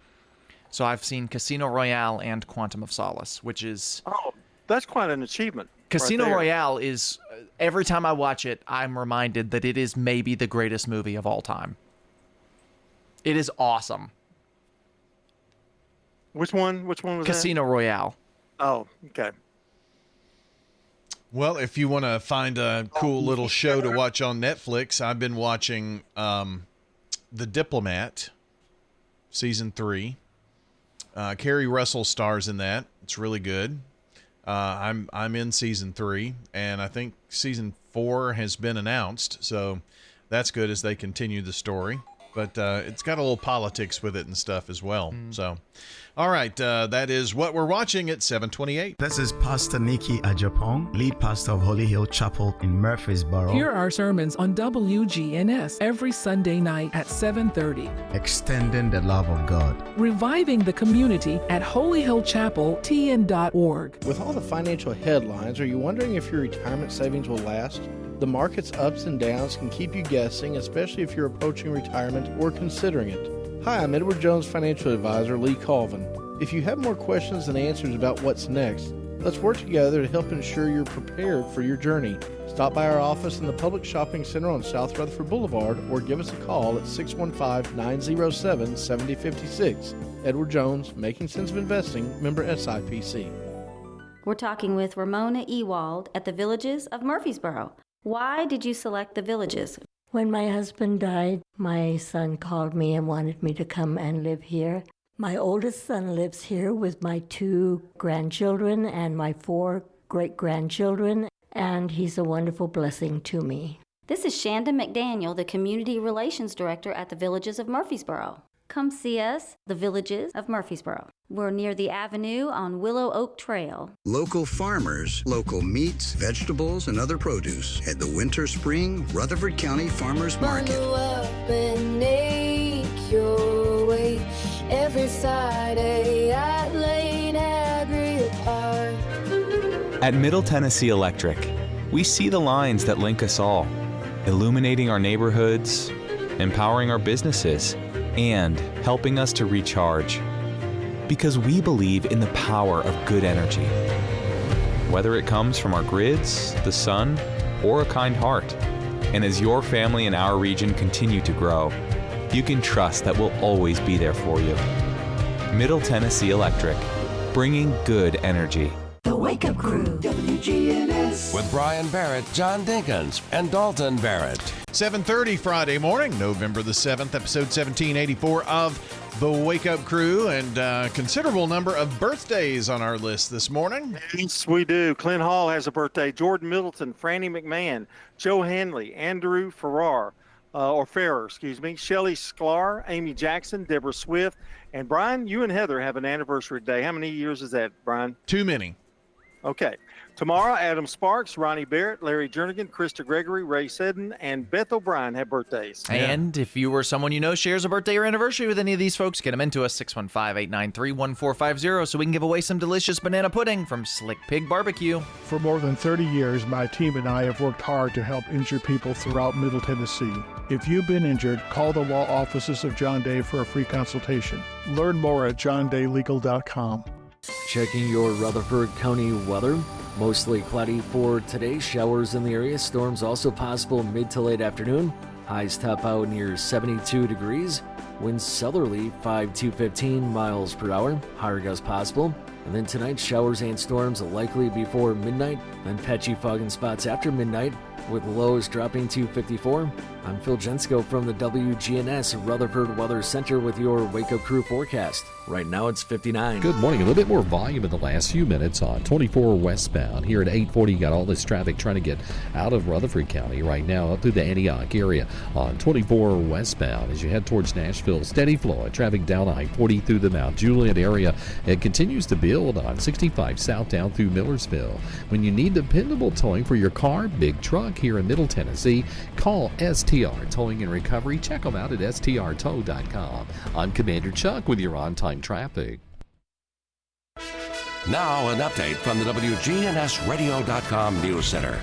Speaker 23: So I've seen Casino Royale and Quantum of Solace, which is...
Speaker 14: Oh, that's quite an achievement.
Speaker 23: Casino
Speaker 14: right there.
Speaker 23: Royale is... every time I watch it, I'm reminded that it is maybe the greatest movie of all time. It is awesome.
Speaker 14: Which one? Which one was
Speaker 23: Casino Royale.
Speaker 14: Oh, okay.
Speaker 11: Well, if you want to find a cool little show to watch on Netflix, I've been watching The Diplomat, Season 3. Kerry Russell stars in that. It's really good. I'm in Season 3, and I think Season 4 has been announced, so that's good as they continue the story. But it's got a little politics with it and stuff as well. So, all right, that is what we're watching at 7:28.
Speaker 1: This is Pastor Nikki Ajapong, lead pastor of Holy Hill Chapel in Murfreesboro.
Speaker 3: Here are sermons on WGNS every Sunday night at 7:30.
Speaker 1: Extending the love of God.
Speaker 3: Reviving the community at Holy Hill Chapel, TN.org.
Speaker 16: With all the financial headlines, are you wondering if your retirement savings will last? The market's ups and downs can keep you guessing, especially if you're approaching retirement or considering it. Hi, I'm Edward Jones Financial Advisor Lee Colvin. If you have more questions than answers about what's next, let's work together to help ensure you're prepared for your journey. Stop by our office in the Public Shopping Center on South Rutherford Boulevard or give us a call at 615-907-7056. Edward Jones, Making Sense of Investing, member SIPC.
Speaker 18: We're talking with Ramona Ewald at the Villages of Murfreesboro. Why did you select the Villages?
Speaker 20: When my husband died, my son called me and wanted me to come and live here. My oldest son lives here with my 2 grandchildren and my 4 great-grandchildren, and he's a wonderful blessing to me.
Speaker 18: This is Shanda McDaniel, the Community Relations Director at the Villages of Murfreesboro. Come see us, the Villages of Murfreesboro. We're near the Avenue on Willow Oak Trail.
Speaker 8: Local farmers, local meats, vegetables, and other produce at the Winter Spring Rutherford County Farmers Market.
Speaker 15: Bundle up and make your way every Friday at Lane Agri Park.
Speaker 26: At Middle Tennessee Electric, we see the lines that link us all, illuminating our neighborhoods, empowering our businesses, and helping us to recharge. Because we believe in the power of good energy. Whether it comes from our grids, the sun, or a kind heart. And as your family and our region continue to grow, you can trust that we'll always be there for you. Middle Tennessee Electric, bringing good energy.
Speaker 27: The Wake Up Crew, WGNS.
Speaker 9: With Brian Barrett, John Dinkins, and Dalton Barrett.
Speaker 11: 7:30 Friday morning, November the 7th, episode 1784 of The Wake Up Crew, and a considerable number of birthdays on our list this morning.
Speaker 14: Yes, we do. Clint Hall has a birthday. Jordan Middleton, Franny McMahon, Joe Hanley, Andrew Farrar, excuse me, Shelly Sklar, Amy Jackson, Deborah Swift, and Brian, you and Heather have an anniversary day. How many years is that, Brian?
Speaker 11: Too many.
Speaker 14: Okay. Tomorrow, Adam Sparks, Ronnie Barrett, Larry Jernigan, Krista Gregory, Ray Seddon, and Beth O'Brien have birthdays.
Speaker 23: And if you or someone you know shares a birthday or anniversary with any of these folks, get them into us, 615-893-1450, so we can give away some delicious banana pudding from Slick Pig Barbecue.
Speaker 2: For more than 30 years, my team and I have worked hard to help injured people throughout Middle Tennessee. If you've been injured, call the law offices of John Day for a free consultation. Learn more at johndaylegal.com.
Speaker 4: Checking your Rutherford County weather. Mostly cloudy for today. Showers in the area. Storms also possible mid to late afternoon. Highs top out near 72 degrees. Winds southerly 5 to 15 miles per hour. Higher gusts possible. And then tonight, showers and storms likely before midnight. Then patchy fog in spots after midnight, with lows dropping to 54. I'm Phil Jensko from the WGNS Rutherford Weather Center with your Wake Up Crew forecast. Right now it's 59.
Speaker 5: Good morning. A little bit more volume in the last few minutes on 24 westbound. Here at 840, you got all this traffic trying to get out of Rutherford County right now up through the Antioch area on 24 westbound. As you head towards Nashville, steady flow of traffic down I-40 through the Mount Juliet area. It continues to build on 65 south down through Millersville. When you need dependable towing for your car, big truck here in Middle Tennessee, call STR Towing and Recovery. Check them out at strtow.com. I'm Commander Chuck with your on-time traffic.
Speaker 9: Now an update from the WGNSradio.com News Center.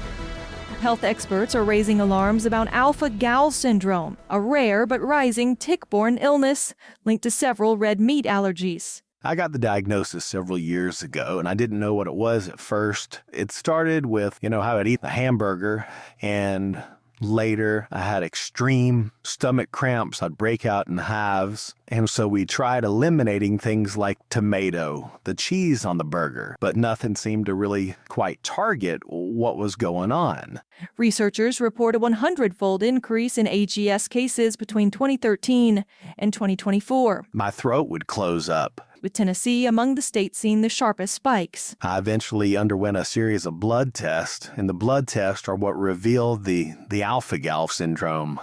Speaker 6: Health experts are raising alarms about alpha-gal syndrome, a rare but rising tick-borne illness linked to several red meat allergies.
Speaker 10: I got the diagnosis several years ago, and I didn't know what it was at first. It started with, how I'd eat a hamburger, and later I had extreme stomach cramps. I'd break out in hives. And so we tried eliminating things like tomato, the cheese on the burger, but nothing seemed to really quite target what was going on.
Speaker 6: Researchers report a 100-fold increase in AGS cases between 2013 and 2024.
Speaker 10: My throat would close up.
Speaker 6: With Tennessee among the states seeing the sharpest spikes.
Speaker 10: I eventually underwent a series of blood tests, and the blood tests are what revealed the alpha-gal syndrome.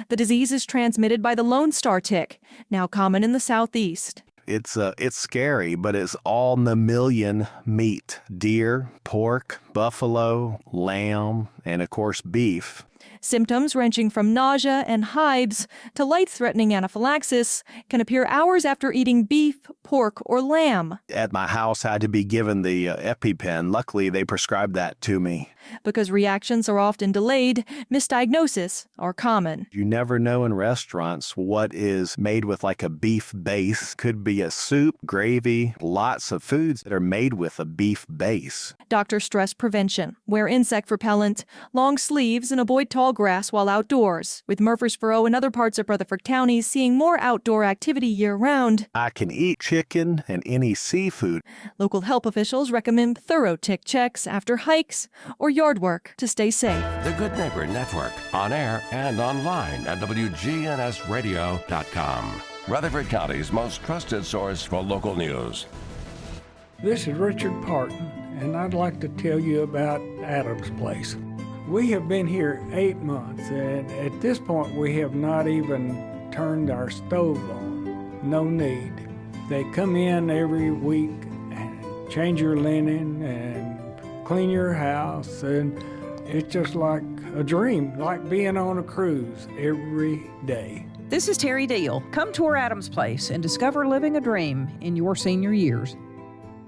Speaker 6: The disease is transmitted by the Lone Star tick, now common in the southeast.
Speaker 10: It's scary, but it's all mammalian meat: deer, pork, buffalo, lamb, and of course beef.
Speaker 6: Symptoms ranging from nausea and hives to life-threatening anaphylaxis can appear hours after eating beef, pork, or lamb.
Speaker 10: At my house, I had to be given the EpiPen. Luckily, they prescribed that to me.
Speaker 6: Because reactions are often delayed, misdiagnoses are common.
Speaker 10: You never know in restaurants what is made with like a beef base. Could be a soup, gravy, lots of foods that are made with a beef base.
Speaker 6: Doctor stress prevention. Wear insect repellent, long sleeves, and avoid tall grass while outdoors. With Murfreesboro and other parts of Rutherford County seeing more outdoor activity year-round.
Speaker 10: I can eat chicken and any seafood.
Speaker 6: Local health officials recommend thorough tick checks after hikes or yard work to stay safe.
Speaker 9: The Good Neighbor Network, on air and online at WGNSradio.com. Rutherford County's most trusted source for local news.
Speaker 13: This is Richard Parton, and I'd like to tell you about Adam's Place. We have been here 8 months, and at this point we have not even turned our stove on. No need. They come in every week and change your linen and clean your house, and it's just like a dream, like being on a cruise every day.
Speaker 7: This is Terry Deal. Come tour Adams Place and discover living a dream in your senior years.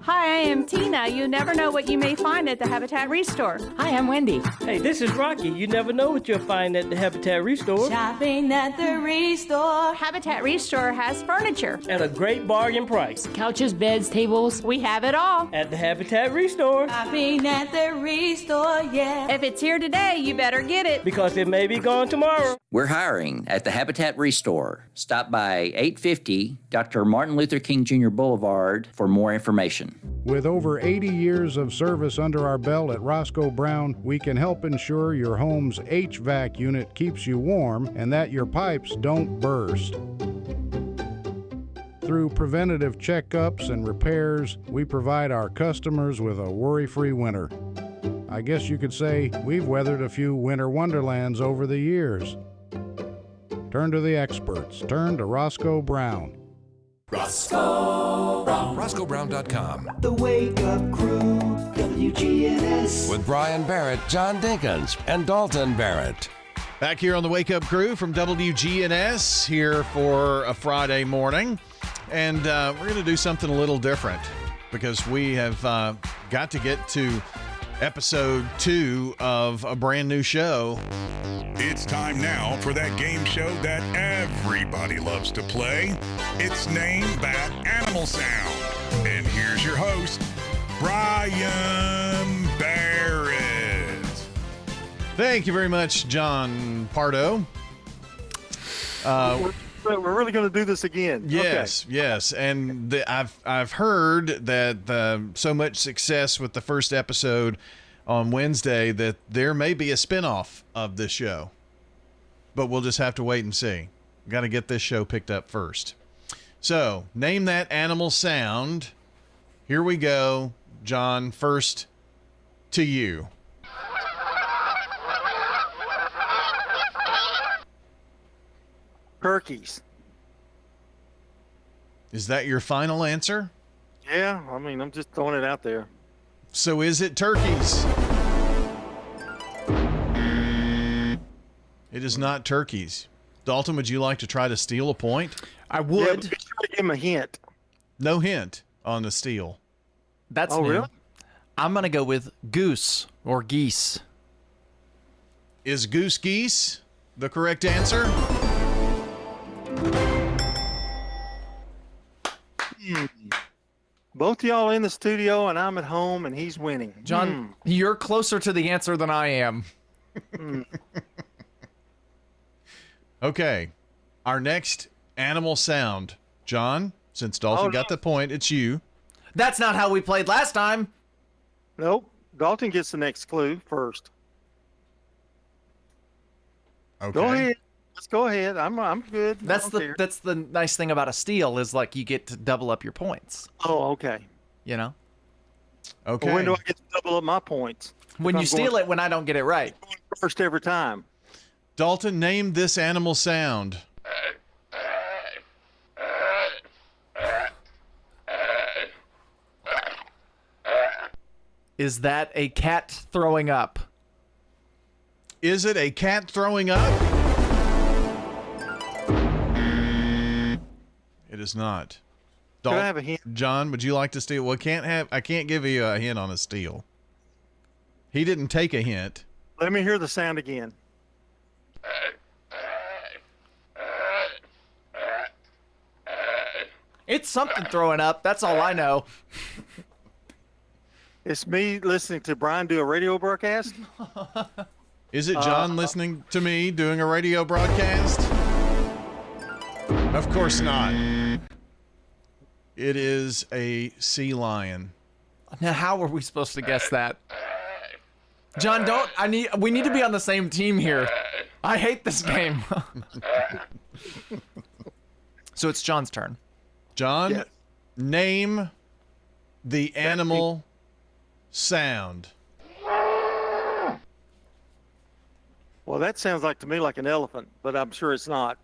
Speaker 19: Hi, I am Tina. You never know what you may find at the Habitat Restore.
Speaker 24: Hi, I'm Wendy. Hey, this is Rocky. You never know what you'll find at the Habitat Restore.
Speaker 19: Shopping at the Restore. Habitat Restore has furniture.
Speaker 24: At a great bargain price.
Speaker 19: Couches, beds, tables. We have it all.
Speaker 24: At the Habitat Restore.
Speaker 19: Shopping at the Restore, yeah. If it's here today, you better get it.
Speaker 24: Because it may be gone tomorrow.
Speaker 28: We're hiring at the Habitat Restore. Stop by 850 Dr. Martin Luther King Jr. Boulevard for more information.
Speaker 29: With over 80 years of service under our belt at Roscoe Brown, we can help ensure your home's HVAC unit keeps you warm and that your pipes don't burst. Through preventative checkups and repairs, we provide our customers with a worry-free winter. I guess you could say we've weathered a few winter wonderlands over the years. Turn to the experts. Turn to Roscoe Brown.
Speaker 27: Roscoe Brown.
Speaker 9: RoscoeBrown.com.
Speaker 27: The Wake Up Crew, WGNS.
Speaker 9: With Brian Barrett, John Dinkins, and Dalton Barrett.
Speaker 11: Back here on the Wake Up Crew from WGNS, here for a Friday morning. And we're going to do something a little different because we have got to get to episode 2 of a brand new show.
Speaker 1: It's time now for that game show that everybody loves to play. It's Name That Animal Sound. And here's your host, Brian Barrett.
Speaker 11: Thank you very much, John Pardo.
Speaker 14: We're really going to do this again.
Speaker 11: Yes, okay. Yes, and I've heard that so much success with the first episode on Wednesday that there may be a spinoff of this show, but we'll just have to wait and see. Got to get this show picked up first. So, name that animal sound. Here we go, John. First to you.
Speaker 14: Turkeys.
Speaker 11: Is that your final answer?
Speaker 14: Yeah, I mean, I'm just throwing it out there.
Speaker 11: So is it turkeys? It is not turkeys. Dalton, would you like to try to steal a point?
Speaker 23: I would.
Speaker 14: Yeah, but give him a hint.
Speaker 11: No hint on the steal.
Speaker 23: That's
Speaker 14: new.
Speaker 23: Really? I'm going to go with goose or geese.
Speaker 11: Is goose geese the correct answer?
Speaker 14: Both y'all in the studio and I'm at home and he's winning.
Speaker 23: John, you're closer to the answer than I am.
Speaker 11: Okay. Our next animal sound. John, since Dalton got the point, it's you.
Speaker 23: That's not how we played last time.
Speaker 14: Nope. Dalton gets the next clue first.
Speaker 11: Okay.
Speaker 14: Go ahead. Let's go ahead. I'm good.
Speaker 23: That's the nice thing about a steal is like you get to double up your points.
Speaker 14: Oh, okay.
Speaker 23: You know?
Speaker 11: Okay.
Speaker 14: Well, when do I get to double up my points?
Speaker 23: When you steal it when I don't get it right.
Speaker 14: First every time.
Speaker 11: Dalton, name this animal sound.
Speaker 23: Is that a cat throwing up?
Speaker 11: Is it a cat throwing up? It is not.
Speaker 14: Can I have a hint?
Speaker 11: John, would you like to steal? Well, I can't give you a hint on a steal. He didn't take a hint.
Speaker 14: Let me hear the sound again.
Speaker 23: It's something throwing up. That's all I know.
Speaker 14: It's me listening to Brian do a radio broadcast.
Speaker 11: Is it John listening to me doing a radio broadcast? Of course not. It is a sea lion.
Speaker 23: Now, how are we supposed to guess that? John, we need to be on the same team here. I hate this game. So it's John's turn.
Speaker 11: John,
Speaker 14: yes.
Speaker 11: Name the animal sound.
Speaker 14: Well, that sounds like to me like an elephant, but I'm sure it's not.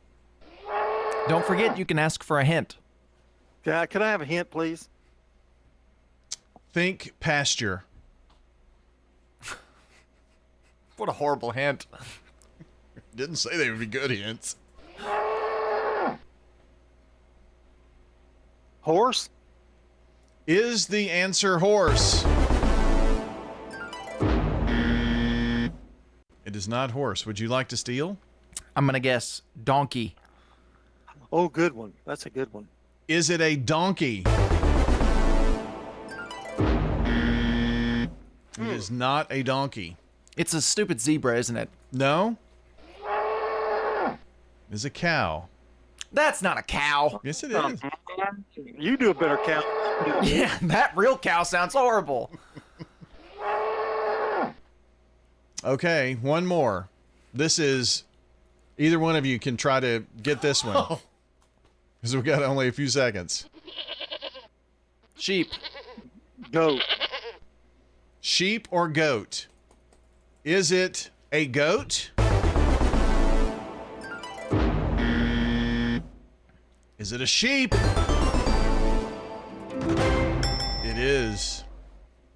Speaker 23: Don't forget, you can ask for a hint.
Speaker 14: Could I have a hint, please?
Speaker 11: Think pasture.
Speaker 23: What a horrible hint.
Speaker 11: Didn't say they would be good hints.
Speaker 14: Horse?
Speaker 11: Is the answer horse? It is not horse. Would you like to steal?
Speaker 23: I'm going to guess donkey.
Speaker 14: Oh, good one. That's a good one.
Speaker 11: Is it a donkey? It is not a donkey.
Speaker 23: It's a stupid zebra, isn't it?
Speaker 11: No. It's a cow.
Speaker 23: That's not a cow.
Speaker 11: Yes, it is.
Speaker 14: You do a better cow.
Speaker 23: Yeah, that real cow sounds horrible.
Speaker 11: Okay, one more. This is... Either one of you can try to get this one. Because we've got only a few seconds.
Speaker 23: Sheep.
Speaker 14: Goat.
Speaker 11: Sheep or goat? Is it a goat? Is it a sheep? It is.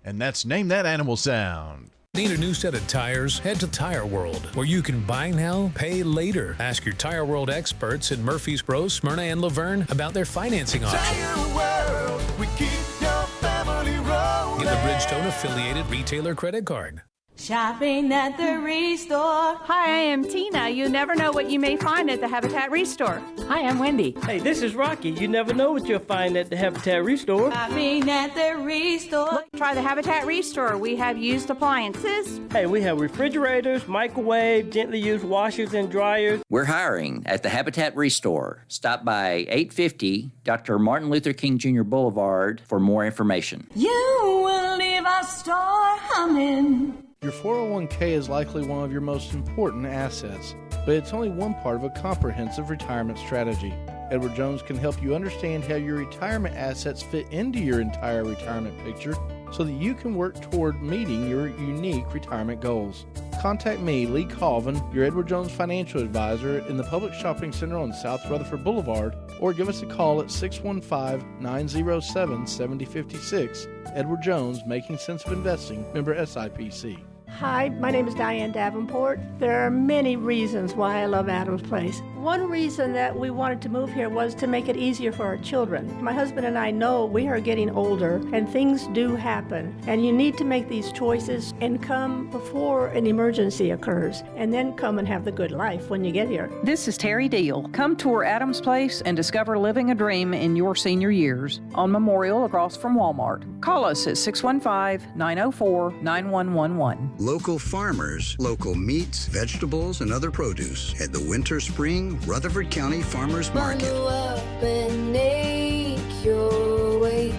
Speaker 11: And that's Name That Animal Sound.
Speaker 3: Need a new set of tires? Head to Tire World, where you can buy now, pay later. Ask your Tire World experts in Murfreesboro, Smyrna, and Laverne about their financing options.
Speaker 12: Tire World, we keep your family rolling.
Speaker 3: Get the Bridgestone affiliated retailer credit card.
Speaker 19: Shopping at the Restore. Hi, I am Tina. You never know what you may find at the Habitat Restore.
Speaker 24: Hi, I'm Wendy. Hey, this is Rocky. You never know what you'll find at the Habitat Restore.
Speaker 19: Shopping at the Restore. Try the Habitat Restore. We have used appliances.
Speaker 24: Hey, we have refrigerators, microwave, gently used washers and dryers.
Speaker 28: We're hiring at the Habitat Restore. Stop by 850 Dr. Martin Luther King Jr. Boulevard for more information.
Speaker 19: You will leave our store humming.
Speaker 16: Your 401k is likely one of your most important assets, but it's only one part of a comprehensive retirement strategy. Edward Jones can help you understand how your retirement assets fit into your entire retirement picture so that you can work toward meeting your unique retirement goals. Contact me, Lee Colvin, your Edward Jones financial advisor in the Public Shopping Center on South Rutherford Boulevard, or give us a call at 615-907-7056. Edward Jones, Making Sense of Investing, member SIPC.
Speaker 17: Hi, my name is Diane Davenport. There are many reasons why I love Adams Place. One reason that we wanted to move here was to make it easier for our children. My husband and I know we are getting older and things do happen, and you need to make these choices and come before an emergency occurs, and then come and have the good life when you get here.
Speaker 7: This is Terry Deal. Come tour Adams Place and discover living a dream in your senior years on Memorial across from Walmart. Call us at 615-904-9111.
Speaker 8: Local farmers, local meats, vegetables, and other produce at the Winter Spring Rutherford County Farmers Market.
Speaker 15: Bundle up and make your way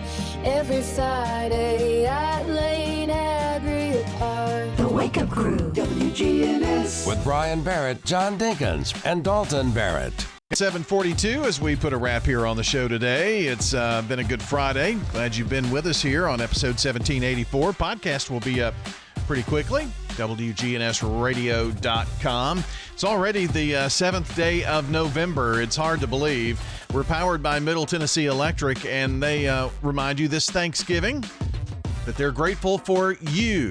Speaker 15: every Friday at Lane Agri Park.
Speaker 27: The Wake Up Crew, WGNS.
Speaker 9: With Brian Barrett, John Dinkins, and Dalton Barrett.
Speaker 11: 7:42 as we put a wrap here on the show today. It's been a good Friday. Glad you've been with us here on episode 1784. Podcast will be up pretty quickly. WGNSradio.com. It's already the 7th day of November. It's hard to believe. We're powered by Middle Tennessee Electric, and they remind you this Thanksgiving that they're grateful for you,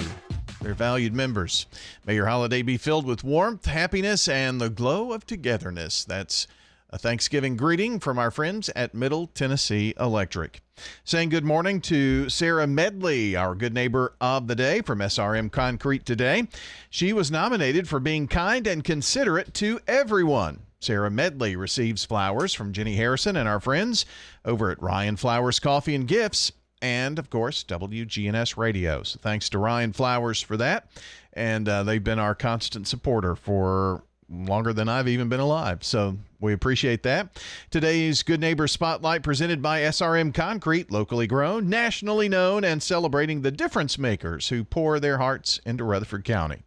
Speaker 11: their valued members. May your holiday be filled with warmth, happiness, and the glow of togetherness. That's a Thanksgiving greeting from our friends at Middle Tennessee Electric. Saying good morning to Sarah Medley, our good neighbor of the day from SRM Concrete today. She was nominated for being kind and considerate to everyone. Sarah Medley receives flowers from Jenny Harrison and our friends over at Ryan Flowers Coffee and Gifts, and, of course, WGNS Radio. So thanks to Ryan Flowers for that. And they've been our constant supporter for longer than I've even been alive. So we appreciate that. Today's Good Neighbor Spotlight presented by SRM Concrete, locally grown, nationally known, and celebrating the difference makers who pour their hearts into Rutherford County.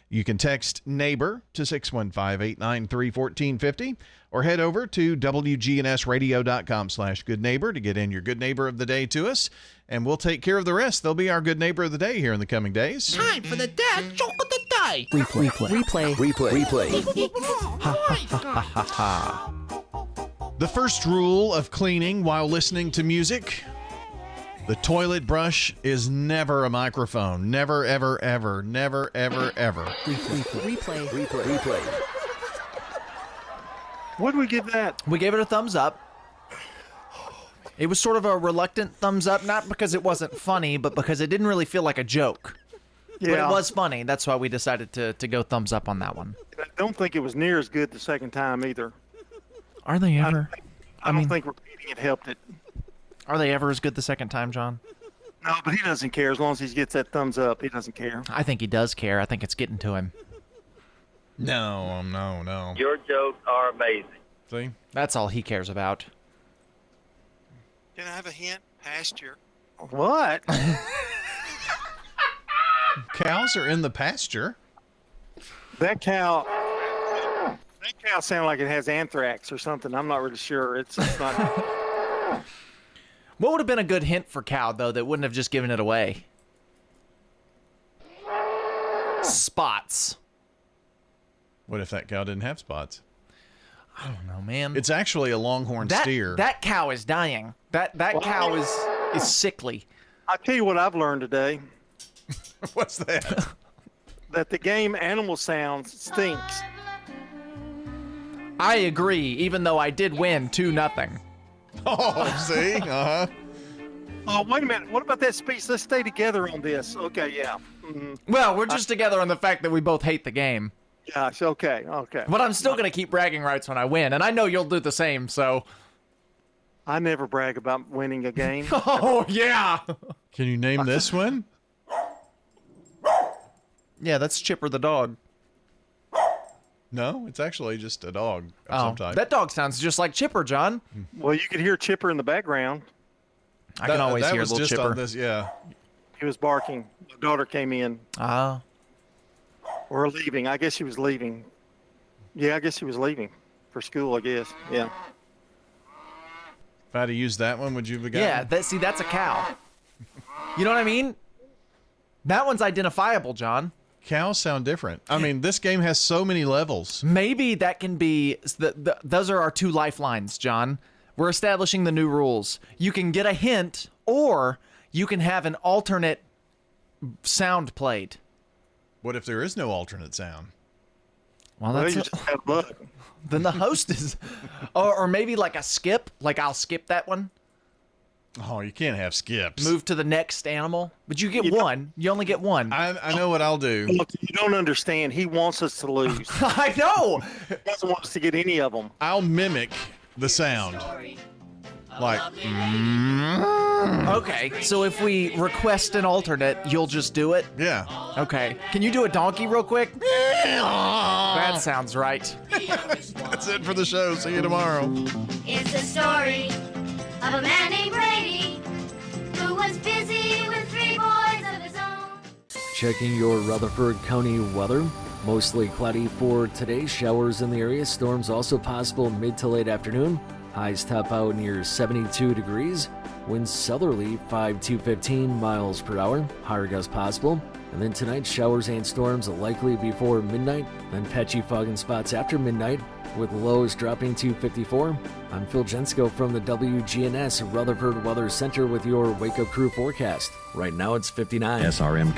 Speaker 11: You can text NEIGHBOR to 615-893-1450 or head over to WGNSradio.com/goodneighbor to get in your Good Neighbor of the Day to us, and we'll take care of the rest. They'll be our Good Neighbor of the Day here in the coming days.
Speaker 12: Time for the dad joke of the day. Replay.
Speaker 11: The first rule of cleaning while listening to music: the toilet brush is never a microphone. Never, ever, ever. Never, ever, ever.
Speaker 12: Replay.
Speaker 14: What did we give that?
Speaker 23: We gave it a thumbs up. It was sort of a reluctant thumbs up, not because it wasn't funny, but because it didn't really feel like a joke. But it was funny. That's why we decided to go thumbs up on that one.
Speaker 14: I don't think it was near as good the second time either.
Speaker 23: Are they ever?
Speaker 14: I don't think repeating it helped it.
Speaker 23: Are they ever as good the second time, John?
Speaker 14: No, but he doesn't care. As long as he gets that thumbs up, he doesn't care.
Speaker 23: I think he does care. I think it's getting to him.
Speaker 11: No.
Speaker 18: Your jokes are amazing.
Speaker 11: See?
Speaker 23: That's all he cares about.
Speaker 20: Can I have a hint? Pasture.
Speaker 14: What?
Speaker 11: Cows are in the pasture.
Speaker 14: That cow sounds like it has anthrax or something. I'm not really sure. It's not.
Speaker 23: What would have been a good hint for cow, though, that wouldn't have just given it away? Spots.
Speaker 11: What if that cow didn't have spots?
Speaker 23: I don't know, man.
Speaker 11: It's actually a longhorn steer.
Speaker 23: That cow is dying. That cow is sickly.
Speaker 14: I'll tell you what I've learned today.
Speaker 11: What's that?
Speaker 14: That the game Animal Sounds stinks.
Speaker 23: I agree, even though I did win 2-0.
Speaker 11: Oh, see? Uh-huh.
Speaker 14: Oh, wait a minute. What about that speech? Let's stay together on this. Okay, yeah.
Speaker 23: Well, we're just together on the fact that we both hate the game.
Speaker 14: Gosh, okay.
Speaker 23: But I'm still going to keep bragging rights when I win, and I know you'll do the same, so...
Speaker 14: I never brag about winning a game.
Speaker 23: Oh, yeah!
Speaker 11: Can you name this one?
Speaker 23: Yeah, that's Chipper the dog.
Speaker 11: No, it's actually just a dog of some type.
Speaker 23: That dog sounds just like Chipper, John.
Speaker 14: Well, you could hear Chipper in the background.
Speaker 23: I can always hear little
Speaker 11: just
Speaker 23: Chipper.
Speaker 11: On this, yeah.
Speaker 14: He was barking. My daughter came in.
Speaker 23: Ah.
Speaker 14: Or leaving. I guess she was leaving. Yeah, I guess she was leaving for school, I guess. Yeah.
Speaker 11: If I had to use that one, would you have gotten?
Speaker 23: Yeah, that's a cow. You know what I mean? That one's identifiable, John.
Speaker 11: Cows sound different. I mean, this game has so many levels.
Speaker 23: Maybe that can be... those are our 2 lifelines, John. We're establishing the new rules. You can get a hint, or you can have an alternate sound played.
Speaker 11: What if there is no alternate sound?
Speaker 23: Well, that's...
Speaker 14: you just have luck.
Speaker 23: Then the host is... or maybe like a skip. Like, I'll skip that one.
Speaker 11: Oh, you can't have skips.
Speaker 23: Move to the next animal. But you get one. You only get one.
Speaker 11: I know what I'll do.
Speaker 14: Look, you don't understand. He wants us to lose.
Speaker 23: I know.
Speaker 14: He doesn't want us to get any of them.
Speaker 11: I'll mimic the sound. Like...
Speaker 23: Okay, so if we request an alternate, you'll just do it?
Speaker 11: Yeah.
Speaker 23: Okay. Can you do a donkey real quick? That sounds right.
Speaker 11: That's it for the show. See you tomorrow.
Speaker 15: It's the story of a man named Brady who was busy with 3 boys of his own.
Speaker 2: Checking your Rutherford County weather. Mostly cloudy for today. Showers in the area. Storms also possible mid to late afternoon. Highs top out near 72 degrees. Winds southerly 5 to 15 miles per hour. Higher gusts possible. And then tonight, showers and storms likely before midnight. Then patchy fog in spots after midnight, with lows dropping to 54. I'm Phil Jensko from the WGNS Rutherford Weather Center with your Wake Up Crew forecast. Right now it's 59.
Speaker 4: SRM